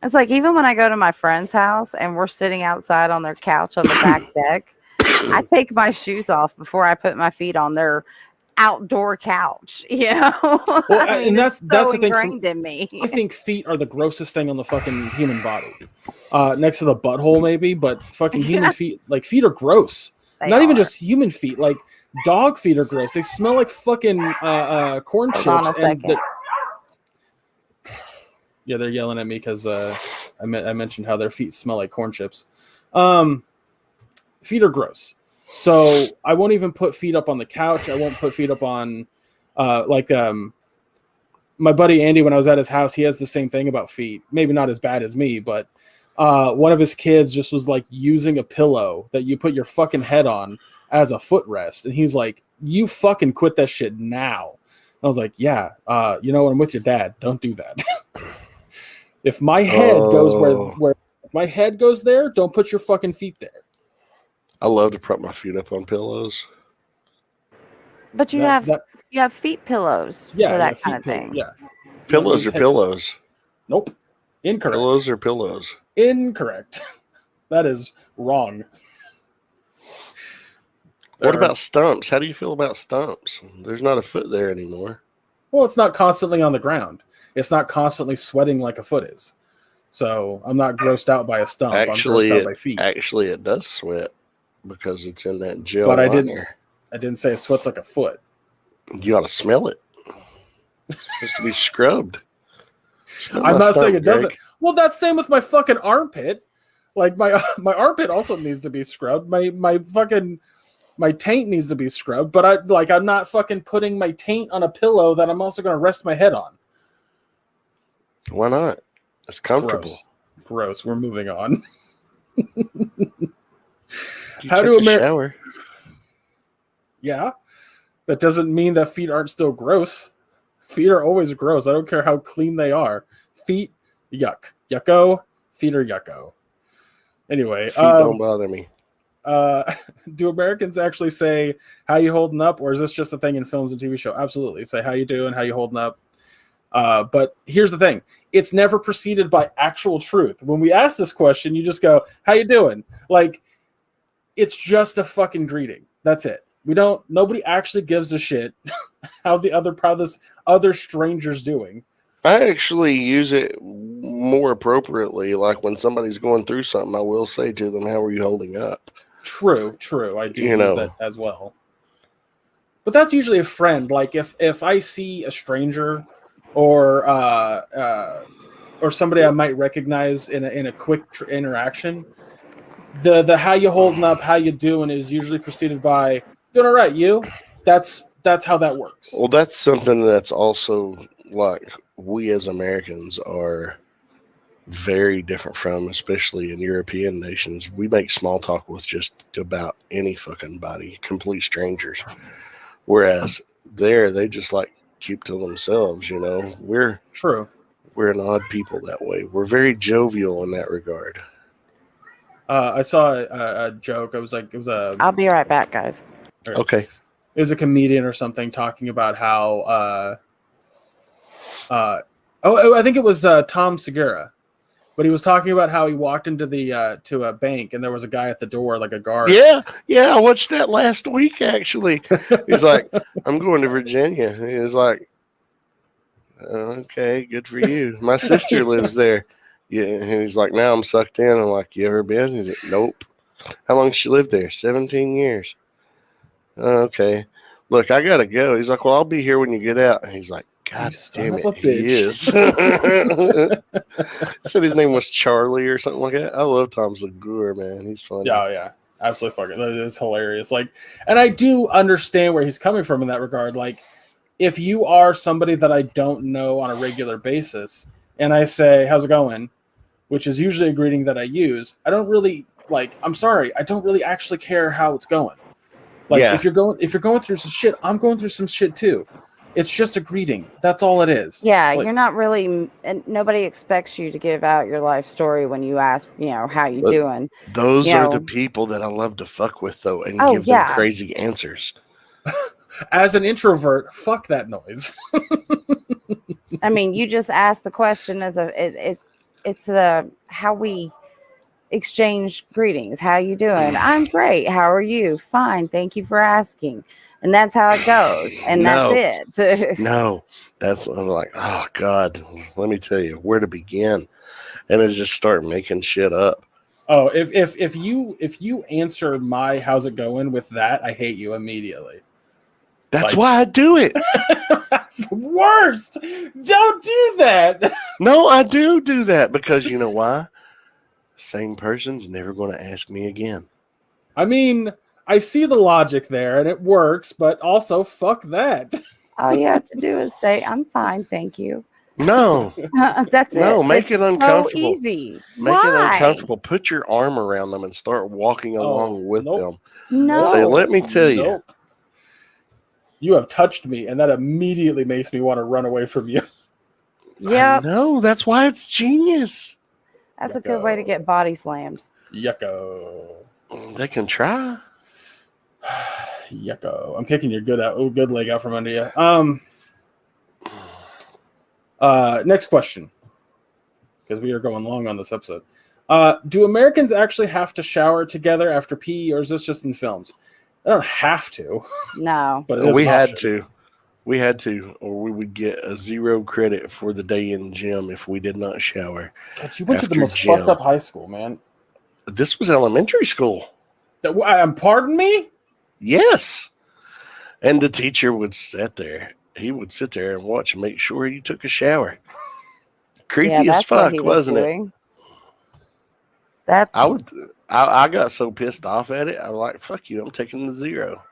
It's like even when I go to my friend's house and we're sitting outside on their couch on the back deck, I take my shoes off before I put my feet on their outdoor couch. Well, I mean, and it's that's so the thing. ingrained in me. I think feet are the grossest thing on the fucking human body. Next to the butthole, maybe, but fucking human feet, like feet are gross. They Not even are. just human feet, like dog feet are gross. They smell like fucking corn Hold on a chips. And second. yeah, they're yelling at me because I mentioned how their feet smell like corn chips. Feet are gross. So I won't even put feet up on the couch. I won't put feet up on my buddy Andy, when I was at his house, he has the same thing about feet. Maybe not as bad as me, but one of his kids just was like using a pillow that you put your fucking head on as a footrest. And he's like, "You fucking quit that shit now." I was like, "Yeah, I'm with your dad. Don't do that." If my head goes where my head goes there, don't put your fucking feet there. I love to prop my feet up on pillows. But you have feet pillows for that kind of thing. Yeah. Pillows are pillows. Nope. Incorrect. Pillows are pillows. Incorrect. That is wrong. What about stumps? How do you feel about stumps? There's not a foot there anymore. Well, it's not constantly on the ground. It's not constantly sweating like a foot is. So I'm not grossed out by a stump. I'm grossed out by feet. Actually, it does sweat because it's in that gel. But I liner. didn't say it sweats like a You ought to smell it. It's supposed to be scrubbed. I'm not saying it doesn't. Well, that's same with my fucking armpit. Like my armpit also needs to be scrubbed. My taint needs to be scrubbed. But I'm not fucking putting my taint on a pillow that I'm also going to rest my head on. Why not? It's comfortable. Gross. We're moving on. How do shower? Yeah, that doesn't mean that feet aren't still gross. Feet are always gross. I don't care how clean they are. Feet, yuck, yucko. Feet are yucko. Anyway, feet don't bother me. Do Americans actually say "How you holding up," or is this just a thing in films and TV show? Absolutely, say "How you doing," "How you holding up." But here's the thing: it's never preceded by actual truth. When we ask this question, you just go, "How you doing?" Like it's just a fucking greeting. That's it. Nobody actually gives a shit how this other stranger's doing. I actually use it more appropriately. Like when somebody's going through something, I will say to them, "How are you holding up?" True. I do use that as well. But that's usually a friend. Like if I see a stranger or somebody I might recognize in a quick interaction, the "How you holding up," "How you doing" is usually preceded by "Doing all right, you." That's how that works. Well, that's something that's also like we as Americans are very different from, especially in European nations. We make small talk with just about any fucking body, complete strangers. Whereas there, they just like keep to themselves. We're an odd people that way. We're very jovial in that regard. I saw a joke. It was a. I'll be right back, guys. Okay. It was a comedian or something talking about how. I think it was Tom Segura, but he was talking about how he walked into to a bank and there was a guy at the door, like a guard. Yeah, I watched that last week. Actually, he's like, "I'm going to Virginia." He was like, "Okay, good for you. My sister lives there." Yeah, and he's like, "Now I'm sucked in." I'm like, "You ever been?" He's like, "Nope." "How long did she live there?" 17 years. Okay. Look, I gotta go. He's like, "Well, I'll be here when you get out." And he's like, "God damn it, he is." Said his name was Charlie or something like that. I love Tom Segura, man. He's funny. Yeah, absolutely fucking. That is hilarious. Like, and I do understand where he's coming from in that regard. Like, if you are somebody that I don't know on a regular basis, and I say, "How's it going?" which is usually a greeting that I use, I don't really I'm sorry, I don't really actually care how it's going. If you're going through some shit, I'm going through some shit too. It's just a greeting. That's all it is. Yeah, you're not really, and nobody expects you to give out your life story when you ask, how you doing. Those are the people that I love to fuck with, though, and give them crazy answers. As an introvert, fuck that noise. I mean, you just ask the question as it's how we exchange greetings. How you doing? I'm great. How are you? Fine. Thank you for asking. And that's how it goes. And that's it. No, I'm like, oh God, let me tell you where to begin. And I just start making shit up. Oh, if you answer my "how's it going" with that, I hate you immediately. That's why I do it. That's the worst. Don't do that. No, I do that because you know why? Same person's never going to ask me again. I mean, I see the logic there and it works, but also fuck that. All you have to do is say, "I'm fine, thank you." No. That's it. No, make it uncomfortable. So easy. Make it uncomfortable. Put your arm around them and start walking along with them. No. Say, "Let me tell you. You have touched me," and that immediately makes me want to run away from you. Yeah. No, that's why it's genius. That's a good way to get body slammed. Yucko. They can try. Yucko. I'm kicking your good leg out from under you. Next question, because we are going long on this episode. Do Americans actually have to shower together after pee, or is this just in films? I don't have to, No. but it is We an had option. to. We had to, or we would get a 0 credit for the day in gym if we did not shower. God, you went to the after most gym. fucked up high school, man. This was elementary school. Pardon me? Yes. And the teacher would sit there. He would sit there and watch and make sure you took a shower. Creepy Yeah, as that's what fuck, he was wasn't it? doing. That's I got so pissed off at it. I'm like, fuck you, I'm taking the 0.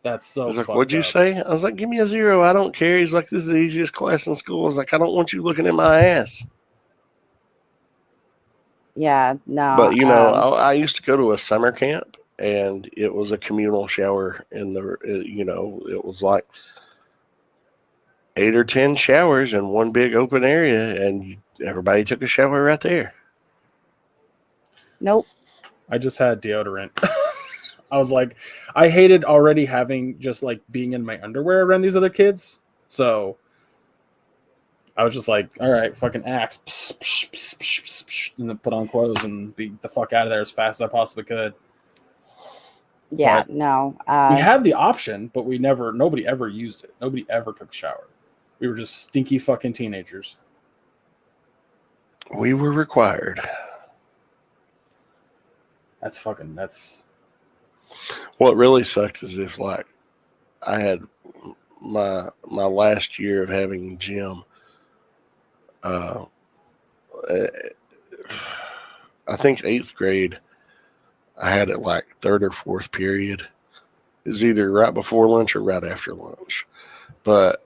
That's so. I was like, fucked what'd you up. say? I was like, give me a 0. I don't care. He's like, this is the easiest class in school. I was like, I don't want you looking at my ass. yeah, no. But, I used to go to a summer camp, and it was a communal shower in the, it was like 8 or 10 showers in one big open area, and everybody took a shower right there. Nope. I just had deodorant. I was like, I hated already having just like being in my underwear around these other kids. So I was just like, all right, fucking axe. Psh, psh, psh, psh, psh, psh, and then put on clothes and be the fuck out of there as fast as I possibly could. Yeah, But no. we had the option, but nobody ever used it. Nobody ever took a shower. We were just stinky fucking teenagers. We were required. That's What really sucked is if, like, I had my last year of having gym. I think 8th grade, I had it like 3rd or 4th period. It was either right before lunch or right after lunch. But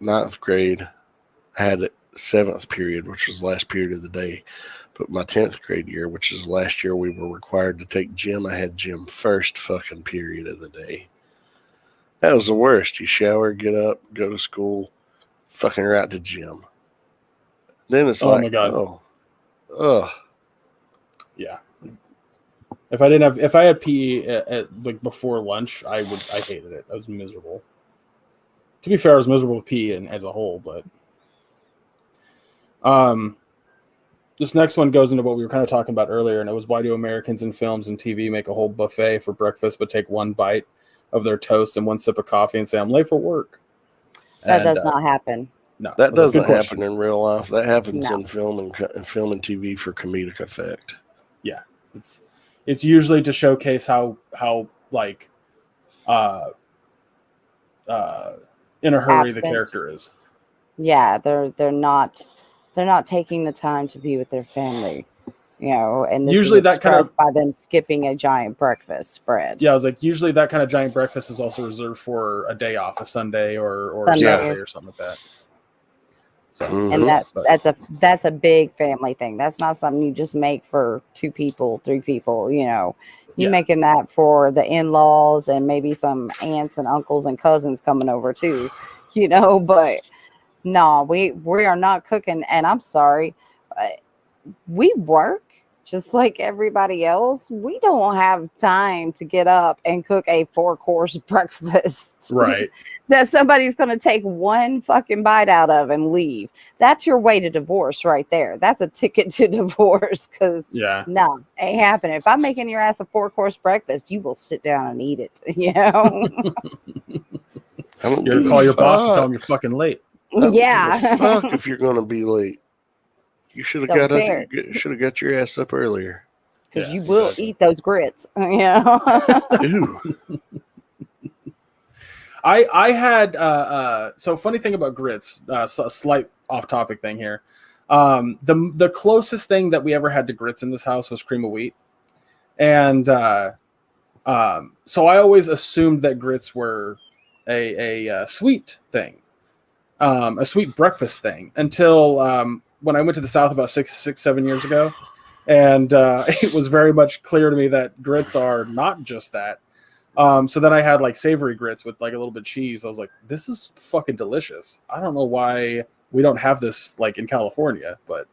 9th grade, I had it 7th period, which was the last period of the day. But my 10th grade year, which is the last year we were required to take gym, I had gym first fucking period of the day. That was the worst. You shower, get up, go to school, fucking right to gym. Then it's Oh like, my God. ugh. yeah. If I had PE at like before lunch, I hated it. I was miserable. To be fair, I was miserable with PE as a whole, but this next one goes into what we were kind of talking about earlier, and it was, why do Americans in films and TV make a whole buffet for breakfast but take one bite of their toast and one sip of coffee and say, I'm late for work? That does not happen. No, That was a doesn't good happen question. in real life. That happens No. in film and TV for comedic effect. Yeah, it's usually to showcase how like in a hurry the Absent. character is. Yeah, they're not taking the time to be with their family, and this Usually is that kind of- expressed by them skipping a giant breakfast spread. Yeah, I was like, usually that kind of giant breakfast is also reserved for a day off, a Sunday or a Sundays. Saturday or something like that. So, And but- that's a big family thing. That's not something you just make for 2 people, 3 people, You're Yeah. making that for the in-laws and maybe some aunts and uncles and cousins coming over too, but no, we are not cooking. And I'm sorry, we work just like everybody else. We don't have time to get up and cook a 4-course breakfast. right. That somebody's going to take one fucking bite out of and leave. That's your way to divorce right there. That's a ticket to divorce, because Yeah. no, ain't happening. If I'm making your ass a 4-course breakfast, you will sit down and eat it. I don't You're give gonna call a your boss and fuck. tell him you're fucking late. I don't give a Yeah. fuck if you're gonna be late. You should have Don't got care. got your ass up earlier. Because Yeah, you will exactly. eat those grits. Ooh. I had so funny thing about grits, so a slight off topic thing here. The closest thing that we ever had to grits in this house was cream of wheat. And so I always assumed that grits were a sweet thing, a sweet breakfast thing, until when I went to the South about 7 years ago. And it was very much clear to me that grits are not just that. So then I had like savory grits with like a little bit of cheese. I was like, this is fucking delicious. I don't know why we don't have this like in California, but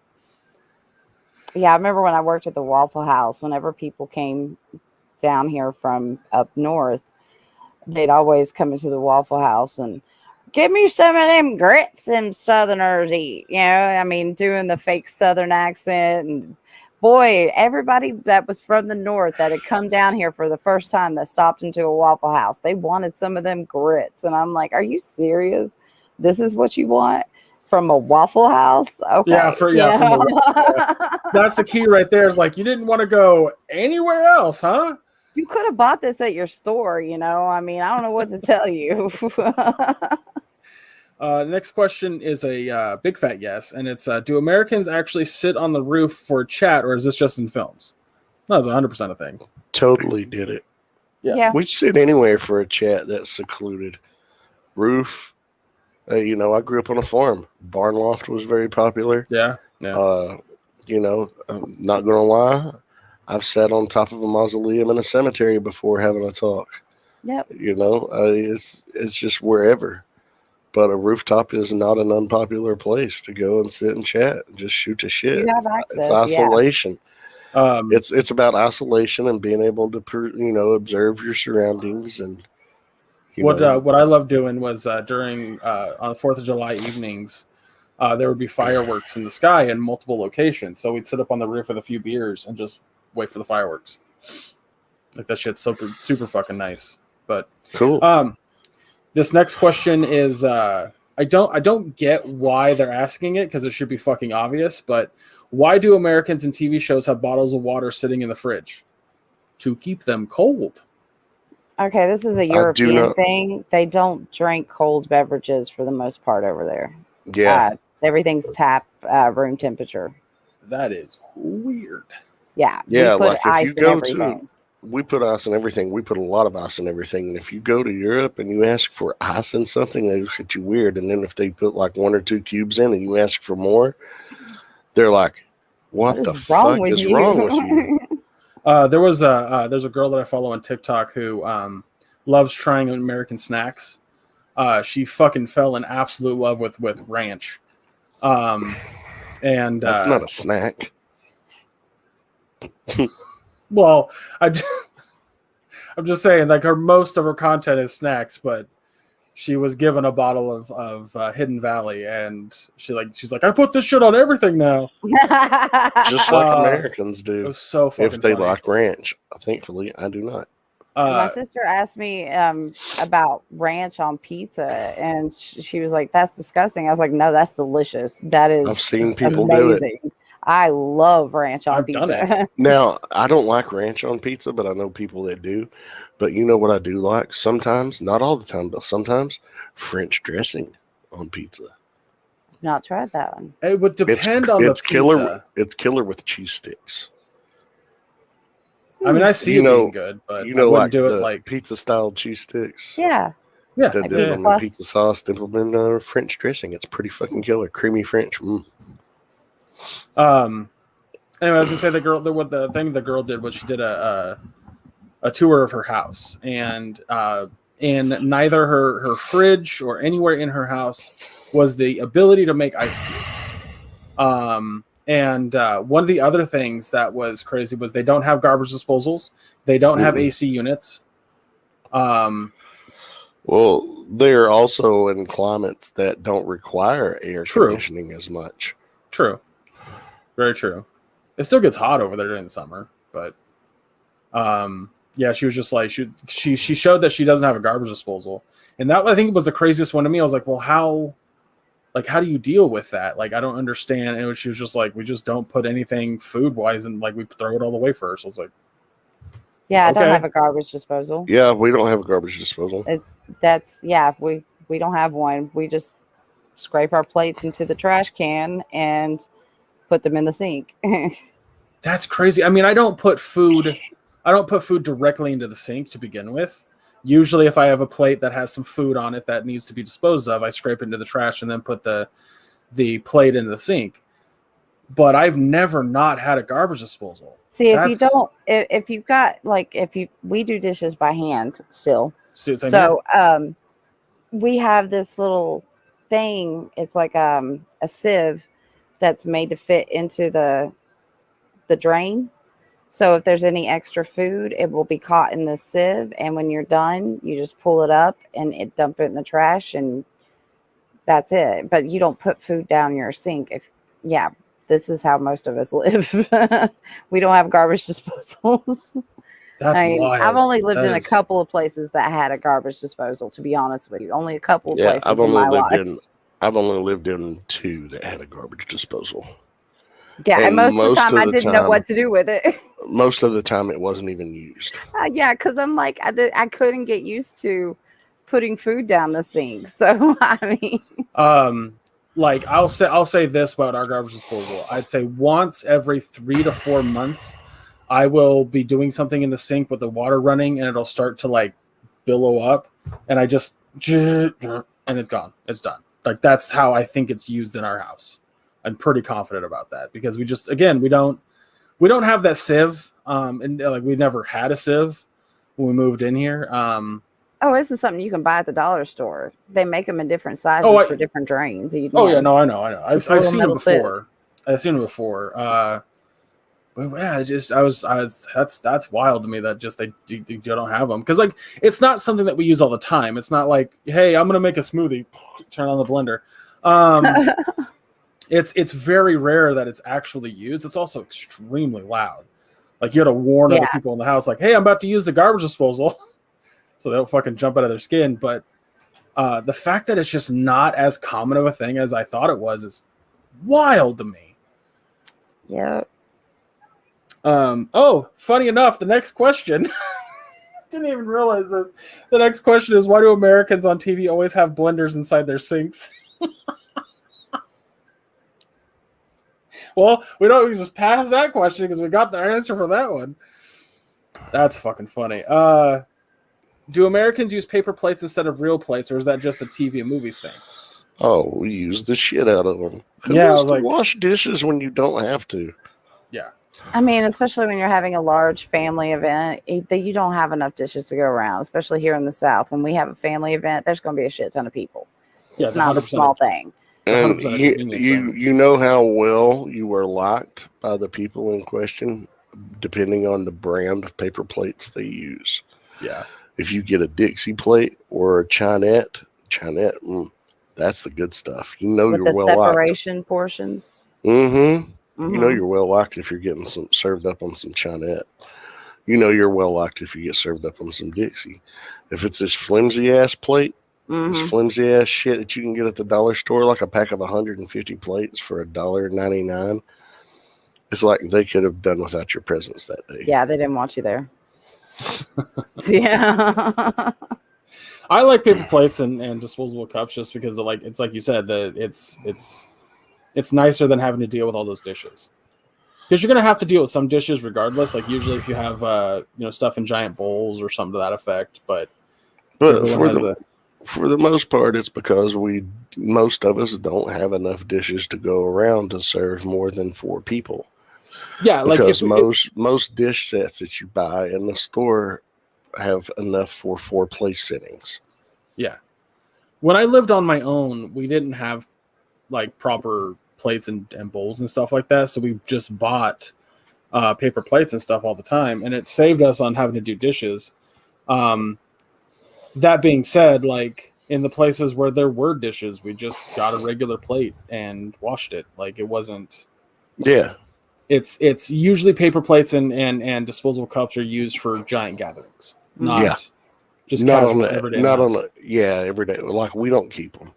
Yeah, I remember when I worked at the Waffle House, whenever people came down here from up north, they'd always come into the Waffle House and give me some of them grits them Southerners eat. I mean, doing the fake Southern accent and boy, everybody that was from the north that had come down here for the first time that stopped into a Waffle House, they wanted some of them grits. And I'm like, are you serious? This is what you want from a Waffle House? Okay. Yeah, from that's the key right there. Is like you didn't want to go anywhere else, huh? You could have bought this at your store, you know. I mean, I don't know what to tell you. Next question is a big fat yes, and it's do Americans actually sit on the roof for a chat, or is this just in films? That's 100% a thing. Totally did it. Yeah. We'd sit anywhere for a chat that's secluded. Roof. You know, I grew up on a farm. Barn loft was very popular. Yeah. You know, I'm not going to lie. I've sat on top of a mausoleum in a cemetery before having a talk. Yep. You know, it's just wherever. But a rooftop is not an unpopular place to go and sit and chat and just shoot the shit. You have access, It's isolation. Yeah. It's about isolation and being able to observe your surroundings and what I love doing was during on the 4th of July evenings, there would be fireworks in the sky in multiple locations. So we'd sit up on the roof with a few beers and just wait for the fireworks. Like that shit's super fucking nice. But cool. This next question is I don't get why they're asking it because it should be fucking obvious, but why do Americans in TV shows have bottles of water sitting in the fridge? To keep them cold. Okay, this is a European thing. They don't drink cold beverages for the most part over there. Yeah. Everything's tap room temperature. That is weird. Yeah. Yeah, we put like if ice you in go everything. we put ice in everything. We put a lot of ice in everything. And if you go to Europe and you ask for ice in something, they look at you weird. And then if they put like 1 or 2 cubes in and you ask for more, they're like, what the fuck is wrong with you? There's a girl that I follow on TikTok who loves trying American snacks. She fucking fell in absolute love with ranch. And that's not a snack. Well, I'm just saying, like most of her content is snacks, but she was given a bottle of Hidden Valley, and she's like, I put this shit on everything now. Just like Americans do. It was so fucking if they funny. like ranch. Thankfully, I do not. My sister asked me about ranch on pizza, and she was like, "That's disgusting." I was like, "No, that's delicious. That is I've seen people amazing. do it. I love ranch on I've pizza." done it. Now, I don't like ranch on pizza, but I know people that do. But you know what I do like? Sometimes, not all the time, but sometimes, French dressing on pizza. Not tried that one. It would depend on the pizza. Killer. It's killer with cheese sticks. I mean, I see it being good, but I wouldn't do it like pizza style cheese sticks. Yeah. Instead of dipping them in pizza sauce, dip them in French dressing. It's pretty fucking killer. Creamy French. Anyway, I was gonna say the girl did was she did a tour of her house, and in neither her fridge or anywhere in her house was the ability to make ice cubes. And one of the other things that was crazy was they don't have garbage disposals. They don't have AC units. Well, they're also in climates that don't require air conditioning as much. True. Very true. It still gets hot over there during the summer, but yeah, she was just like she showed that she doesn't have a garbage disposal. And that, I think, was the craziest one to me. I was like, well, how do you deal with that? Like, I don't understand. And she was just like, we just don't put anything food wise, and like we throw it all the way first. I was like, yeah, I don't have a garbage disposal. Yeah, we don't have a garbage disposal. We don't have one. We just scrape our plates into the trash can and put them in the sink. That's crazy. I mean, I don't put food directly into the sink to begin with. Usually if I have a plate that has some food on it that needs to be disposed of, I scrape into the trash and then put the plate into the sink. But I've never not had a garbage disposal. See, if you've got, like, we do dishes by hand still. So we have this little thing. It's like a sieve that's made to fit into the drain. So if there's any extra food, it will be caught in the sieve. And when you're done, you just pull it up and dump it in the trash, and that's it. But you don't put food down your sink. this is how most of us live. We don't have garbage disposals. That's wild. I've only lived in a is- couple of places that had a garbage disposal, to be honest with you. Only a couple of Yeah, places I've in only my lived life. in I've only lived in 2 that had a garbage disposal. Yeah, and and most of the most time of I the didn't know time- what to do with it. Most of the time, it wasn't even used. Yeah, because I'm like, I couldn't get used to putting food down the sink. So, I mean, Like I'll say this about our garbage disposal. I'd say once every 3 to 4 months, I will be doing something in the sink with the water running, and it'll start to like billow up, and I just and it's gone. It's done. Like that's how I think it's used in our house. I'm pretty confident about that because we just again we don't have that sieve. And like we never had a sieve when we moved in here. oh, this is something you can buy at the dollar store. They make them in different sizes Oh, for different drains. Oh yeah, no, I know. I've Just a little seen them metal tip. before. I've seen them before. But yeah, it's just I was that's wild to me that just they don't have them because like it's not something that we use all the time. It's not like hey, I'm gonna make a smoothie, turn on the blender. It's very rare that it's actually used. It's also extremely loud. Like you got to warn other people in the house, like, hey, I'm about to use the garbage disposal, so they don't fucking jump out of their skin. But the fact that it's just not as common of a thing as I thought it was is wild to me. Yep. Oh, funny enough, the next question. Didn't even realize this. The next question is why do Americans on TV always have blenders inside their sinks? Well, we don't just pass that question because we got the answer for that one. That's fucking funny. Do Americans use paper plates instead of real plates, or is that just a TV and movies thing? Oh, we use the shit out of them. Who Yeah, I wants was to like- wash dishes when you don't have to? Yeah. I mean, especially when you're having a large family event, you don't have enough dishes to go around, especially here in the South. When we have a family event, there's going to be a shit ton of people. Yeah, It's not a 100%. small thing. And 100% you, convenience you, thing. you know how well you were liked by the people in question, depending on the brand of paper plates they use. Yeah. If you get a Dixie plate or a Chinette, that's the good stuff. You know With you're the well liked. separation portions. Mm-hmm. You know Mhm. you're well liked if you're getting some served up on some Chinette. You know you're well liked if you get served up on some Dixie. If it's this flimsy ass plate, Mhm. this flimsy ass shit that you can get at the dollar store, like a pack of 150 plates for $1.99, it's like they could have done without your presence that day. Yeah, they didn't want you there. Yeah. I like paper plates and disposable cups just because it's like you said that it's nicer than having to deal with all those dishes because you're gonna have to deal with some dishes regardless. Like usually if you have stuff in giant bowls or something to that effect, but But everyone for the most part, it's because most of us don't have enough dishes to go around to serve more than 4 people. yeah, like Because if, most dish sets that you buy in the store have enough for 4 place sittings. yeah, when I lived on my own, we didn't have like proper plates and bowls and stuff like that, so we just bought paper plates and stuff all the time, and it saved us on having to do dishes. That being said, like in the places where there were dishes, we just got a regular plate and washed it. Like it wasn't. Yeah. It's usually paper plates and disposable cups are used for giant gatherings, not Yeah. just Not casual on the, everyday not on amounts. the, every day. Like we don't keep them,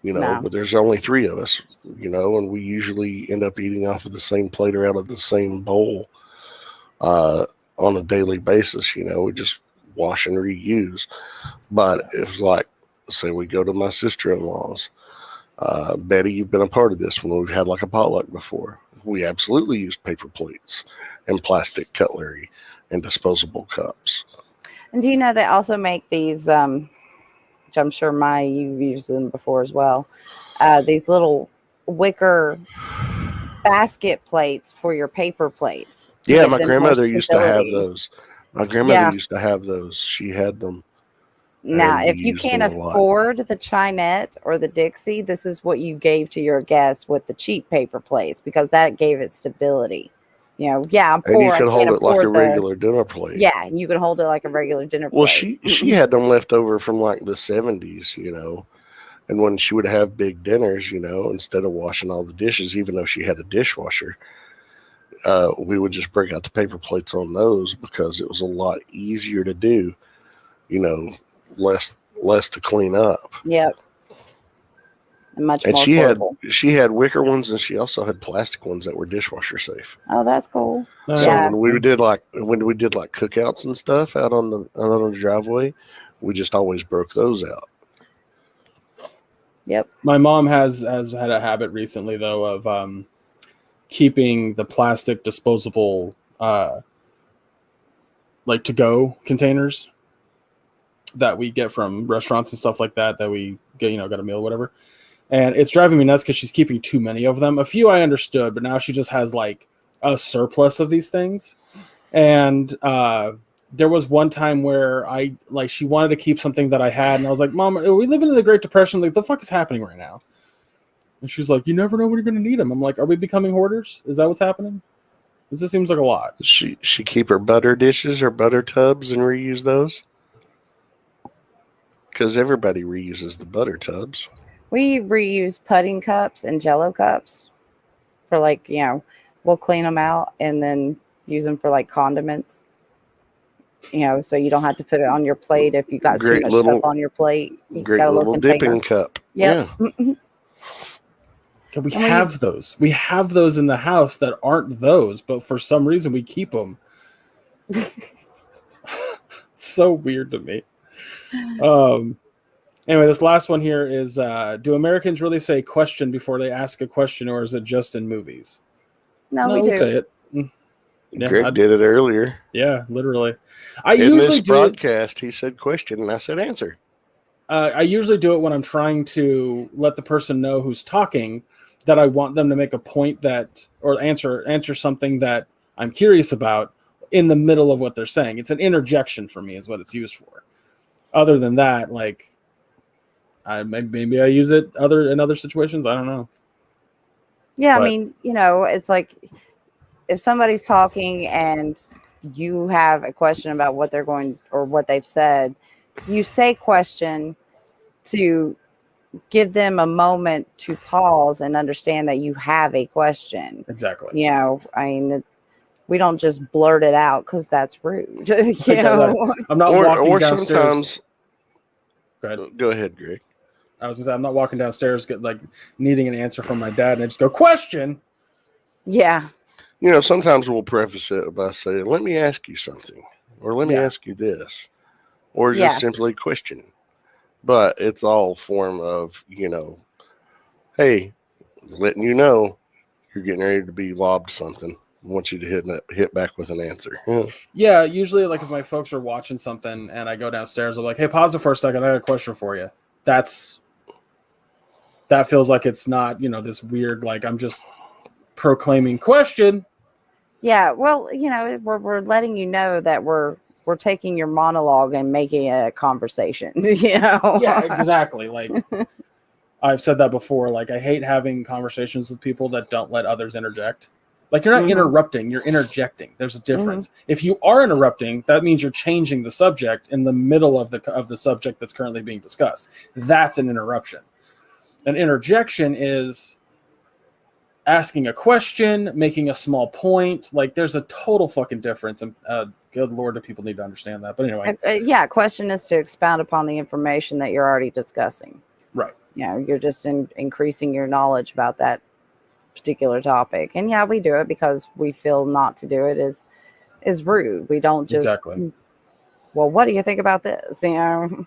No. but there's only 3 of us, and we usually end up eating off of the same plate or out of the same bowl on a daily basis. We just wash and reuse. But it's like, say we go to my sister-in-law's, Betty, you've been a part of this when we've had like a potluck before. We absolutely used paper plates and plastic cutlery and disposable cups. And do you know they also make these, which I'm sure you've used them before as well, these little wicker basket plates for your paper plates. to Yeah, give my them more grandmother used to have stability. those. My grandmother Yeah. used to have those. She had them. Now, and if we you used can't them a lot. afford the Chinette or the Dixie, this is what you gave to your guests with the cheap paper plates because that gave it stability. I'm And poor. you I could hold can't it like a afford the. regular dinner plate. Yeah, you can hold it like a regular dinner Well, plate. she had them left over from like the 70s, And when she would have big dinners, you know, instead of washing all the dishes, even though she had a dishwasher, we would just break out the paper plates on those because it was a lot easier to do, you know, less to clean up. Yep. And much And more portable. she had wicker ones, and she also had plastic ones that were dishwasher safe. Oh, that's cool. Nice. So Yeah. when we did like cookouts and stuff out on the driveway, we just always broke those out. Yep. My mom has had a habit recently though of keeping the plastic disposable like to go containers that we get from restaurants and stuff like that we get, you know, got a meal, whatever. And it's driving me nuts because she's keeping too many of them. A few I understood, but now she just has like a surplus of these things. And there was one time where she wanted to keep something that I had, and I was like, Mom, are we living in the Great Depression? Like, the fuck is happening right now? And she's like, you never know when you're going to need them. I'm like, are we becoming hoarders? Is that what's happening? This seems like a lot. She keep her butter dishes or butter tubs and reuse those? Because everybody reuses the butter tubs. We reuse pudding cups and Jello cups for, like, you know, we'll clean them out and then use them for like condiments. You know, so you don't have to put it on your plate if you got too much stuff on your plate. You Great got a little dipping cup. Yep. Yeah. Okay, we have those. We have those in the house that aren't those, but for some reason we keep them. So weird to me. Anyway, this last one here is, do Americans really say question before they ask a question, or is it just in movies? No, we do. say it. Yeah, Greg did it earlier. Yeah, literally. In this broadcast, he said question, and I said answer. I usually do it when I'm trying to let the person know who's talking that I want them to make a point that, or answer something that I'm curious about in the middle of what they're saying. It's an interjection for me is what it's used for. Other than that, like, maybe I use it in other situations. I don't know. Yeah, but, I mean, you know, it's like if somebody's talking and you have a question about what they're going or what they've said, you say question to give them a moment to pause and understand that you have a question. Exactly. You know, I mean, we don't just blurt it out because that's rude. You know? I'm not walking downstairs. Sometimes. Go ahead, Greg. I was gonna say, I'm not walking downstairs needing an answer from my dad, and I just go, question. Yeah. You know, sometimes we'll preface it by saying, let me ask you something, or let me ask you this, or just simply question. But it's all form of, you know, hey, letting you know you're getting ready to be lobbed something. I want you to hit back with an answer. Yeah, usually, like, if my folks are watching something and I go downstairs, I'm like, hey, pause it for a second. I got a question for you. That feels like it's not, you know, this weird, like, I'm just proclaiming question. Yeah, well, you know, we're letting you know that we're taking your monologue and making it a conversation. You know? Yeah, exactly. Like, I've said that before. Like, I hate having conversations with people that don't let others interject. Like, you're not interrupting, you're interjecting. There's a difference. If you are interrupting, that means you're changing the subject in the middle of the subject that's currently being discussed. That's an interruption. An interjection is asking a question, making a small point. Like, there's a total fucking difference. And good Lord, do people need to understand that. But anyway. Question is to expound upon the information that you're already discussing. Right. You know, you're just increasing your knowledge about that particular topic. And yeah, we do it because we feel not to do it is rude. We don't just well, what do you think about this? You know,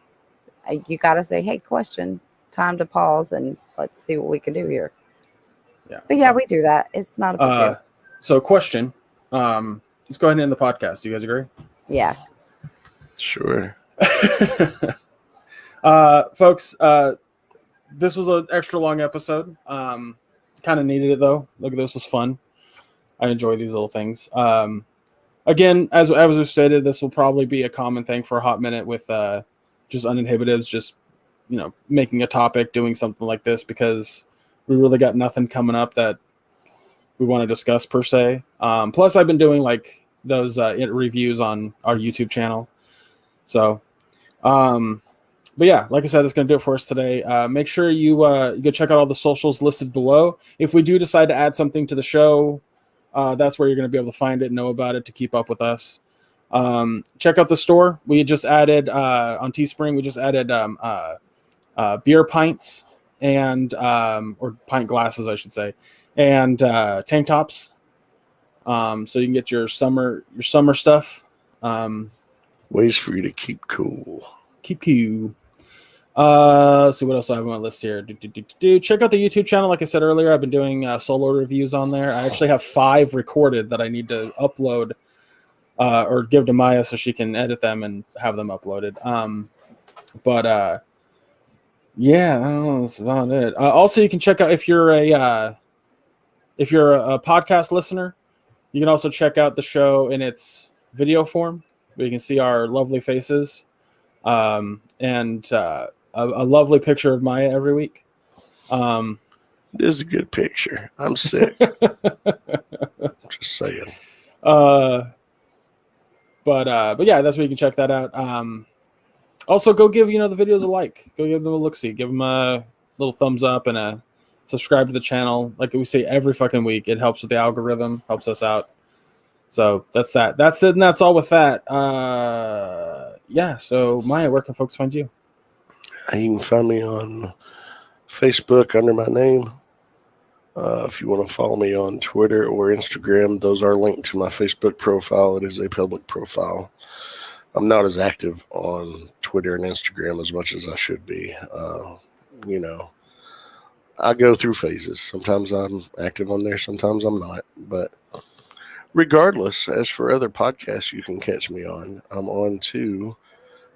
you got to say, hey, question, time to pause and let's see what we can do here. Yeah. But yeah, we do that. It's not a big deal. So question, let's go ahead and end the podcast. Do you guys agree? Yeah. Sure. Folks, this was an extra long episode. Kind of needed it though. Look, this was fun. I enjoy these little things. Again, as we stated, this will probably be a common thing for a hot minute with just uninhibiteds, just, you know, making a topic, doing something like this because we really got nothing coming up that we want to discuss per se. Plus, I've been doing like those reviews on our YouTube channel. So, But yeah, like I said, that's going to do it for us today. Make sure you go check out all the socials listed below. If we do decide to add something to the show, that's where you're going to be able to find it and know about it to keep up with us. Check out the store. We just added on Teespring. We just added beer pints and or pint glasses, I should say, and tank tops. So you can get your summer stuff. Ways for you to keep cool. Keep you. Let's see what else I have on my list here. Check out the YouTube channel. Like I said earlier, I've been doing solo reviews on there. I actually have 5 recorded that I need to upload or give to Maya so she can edit them and have them uploaded. Yeah, I don't know. That's about it. Also, you can check out if you're a podcast listener, you can also check out the show in its video form, where you can see our lovely faces. And a lovely picture of Maya every week. It is a good picture. I'm sick. Just saying. But yeah, that's where you can check that out. Also, go give the videos a like. Go give them a look-see. Give them a little thumbs up and a subscribe to the channel. Like we say every fucking week, it helps with the algorithm, helps us out. So that's that. That's it, and that's all with that. Yeah. So Maya, where can folks find you? You can find me on Facebook under my name. If you want to follow me on Twitter or Instagram, those are linked to my Facebook profile. It is a public profile. I'm not as active on Twitter and Instagram as much as I should be. I go through phases. Sometimes I'm active on there, sometimes I'm not. But regardless, as for other podcasts you can catch me on, I'm on 2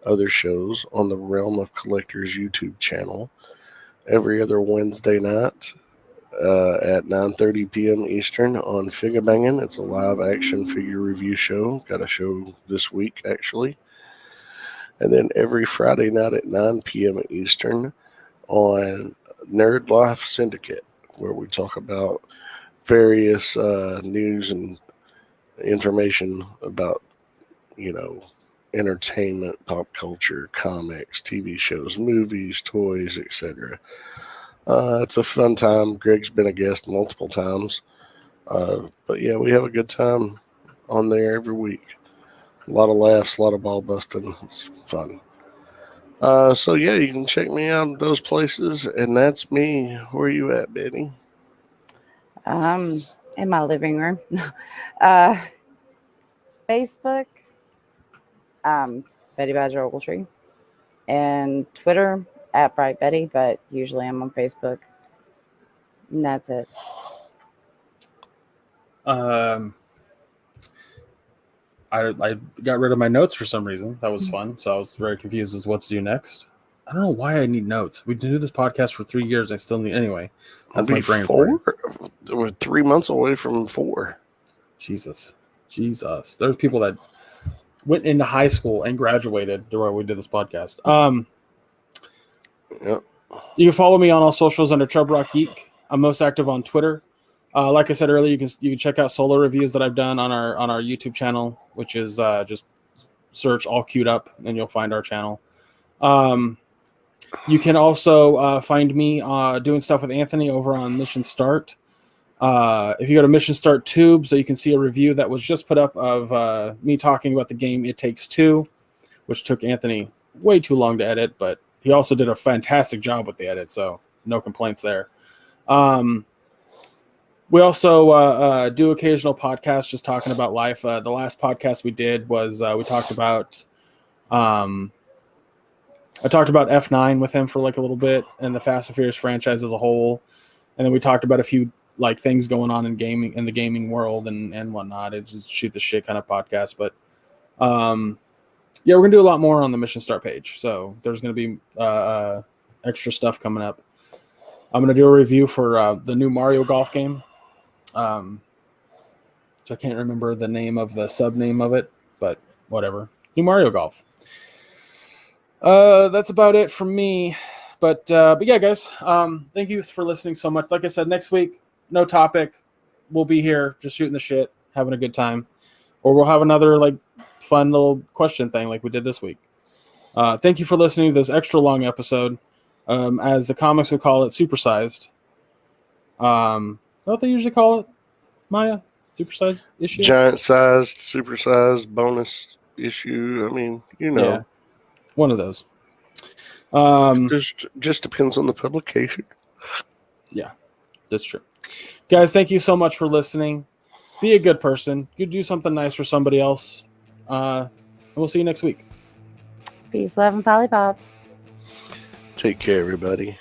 other shows on the Realm of Collectors YouTube channel every other Wednesday night at 9:30 p.m. Eastern on Figure Bangin'. It's a live action figure review show. Got a show this week, actually. And then every Friday night at 9 p.m. Eastern on Nerd Life Syndicate, where we talk about various news and information about, entertainment, pop culture, comics, TV shows, movies, toys, etc. It's a fun time. Greg's been a guest multiple times. But yeah, we have a good time on there every week. A lot of laughs, a lot of ball busting. It's fun. So yeah, you can check me out at those places, and that's me. Where are you at, Betty? In my living room. Facebook, Betty Badger Ogletree, and Twitter at Bright Betty, but usually I'm on Facebook. And that's it. I got rid of my notes for some reason. That was fun. So I was very confused as what to do next. I don't know why I need notes. We do this podcast for 3 years. I still need anyway. That's my brain. 4? We're 3 months away from 4. Jesus. There's people that went into high school and graduated to where we did this podcast. Yep. You can follow me on all socials under Chub Rock Geek. I'm most active on Twitter. Like I said earlier, you can check out solo reviews that I've done on our YouTube channel, which is just search All Queued Up and you'll find our channel. You can also find me doing stuff with Anthony over on Mission Start. If you go to Mission Start Tube, so you can see a review that was just put up of me talking about the game It Takes Two, which took Anthony way too long to edit, but he also did a fantastic job with the edit, so no complaints there. We also do occasional podcasts just talking about life. The last podcast we did was we talked about I talked about F9 with him for like a little bit and the Fast and Furious franchise as a whole. And then we talked about a few like things going on in gaming, in the gaming world and whatnot. It's just shoot the shit kind of podcast. But yeah, we're gonna do a lot more on the Mission Start page. So there's gonna be extra stuff coming up. I'm gonna do a review for the new Mario Golf game. Which I can't remember the name of the sub name of it, but whatever. New Mario Golf. That's about it from me. But yeah, guys, thank you for listening so much. Like I said, next week, no topic. We'll be here just shooting the shit, having a good time. Or we'll have another like fun little question thing like we did this week. Thank you for listening to this extra long episode. As the comics would call it, supersized. What they usually call it, Maya? Supersized issue? Giant sized, super sized bonus issue. I mean, you know. Yeah, one of those. Just depends on the publication. Yeah, that's true. Guys, thank you so much for listening. Be a good person. You do something nice for somebody else. And we'll see you next week. Peace, love, and Polly Pops. Take care, everybody.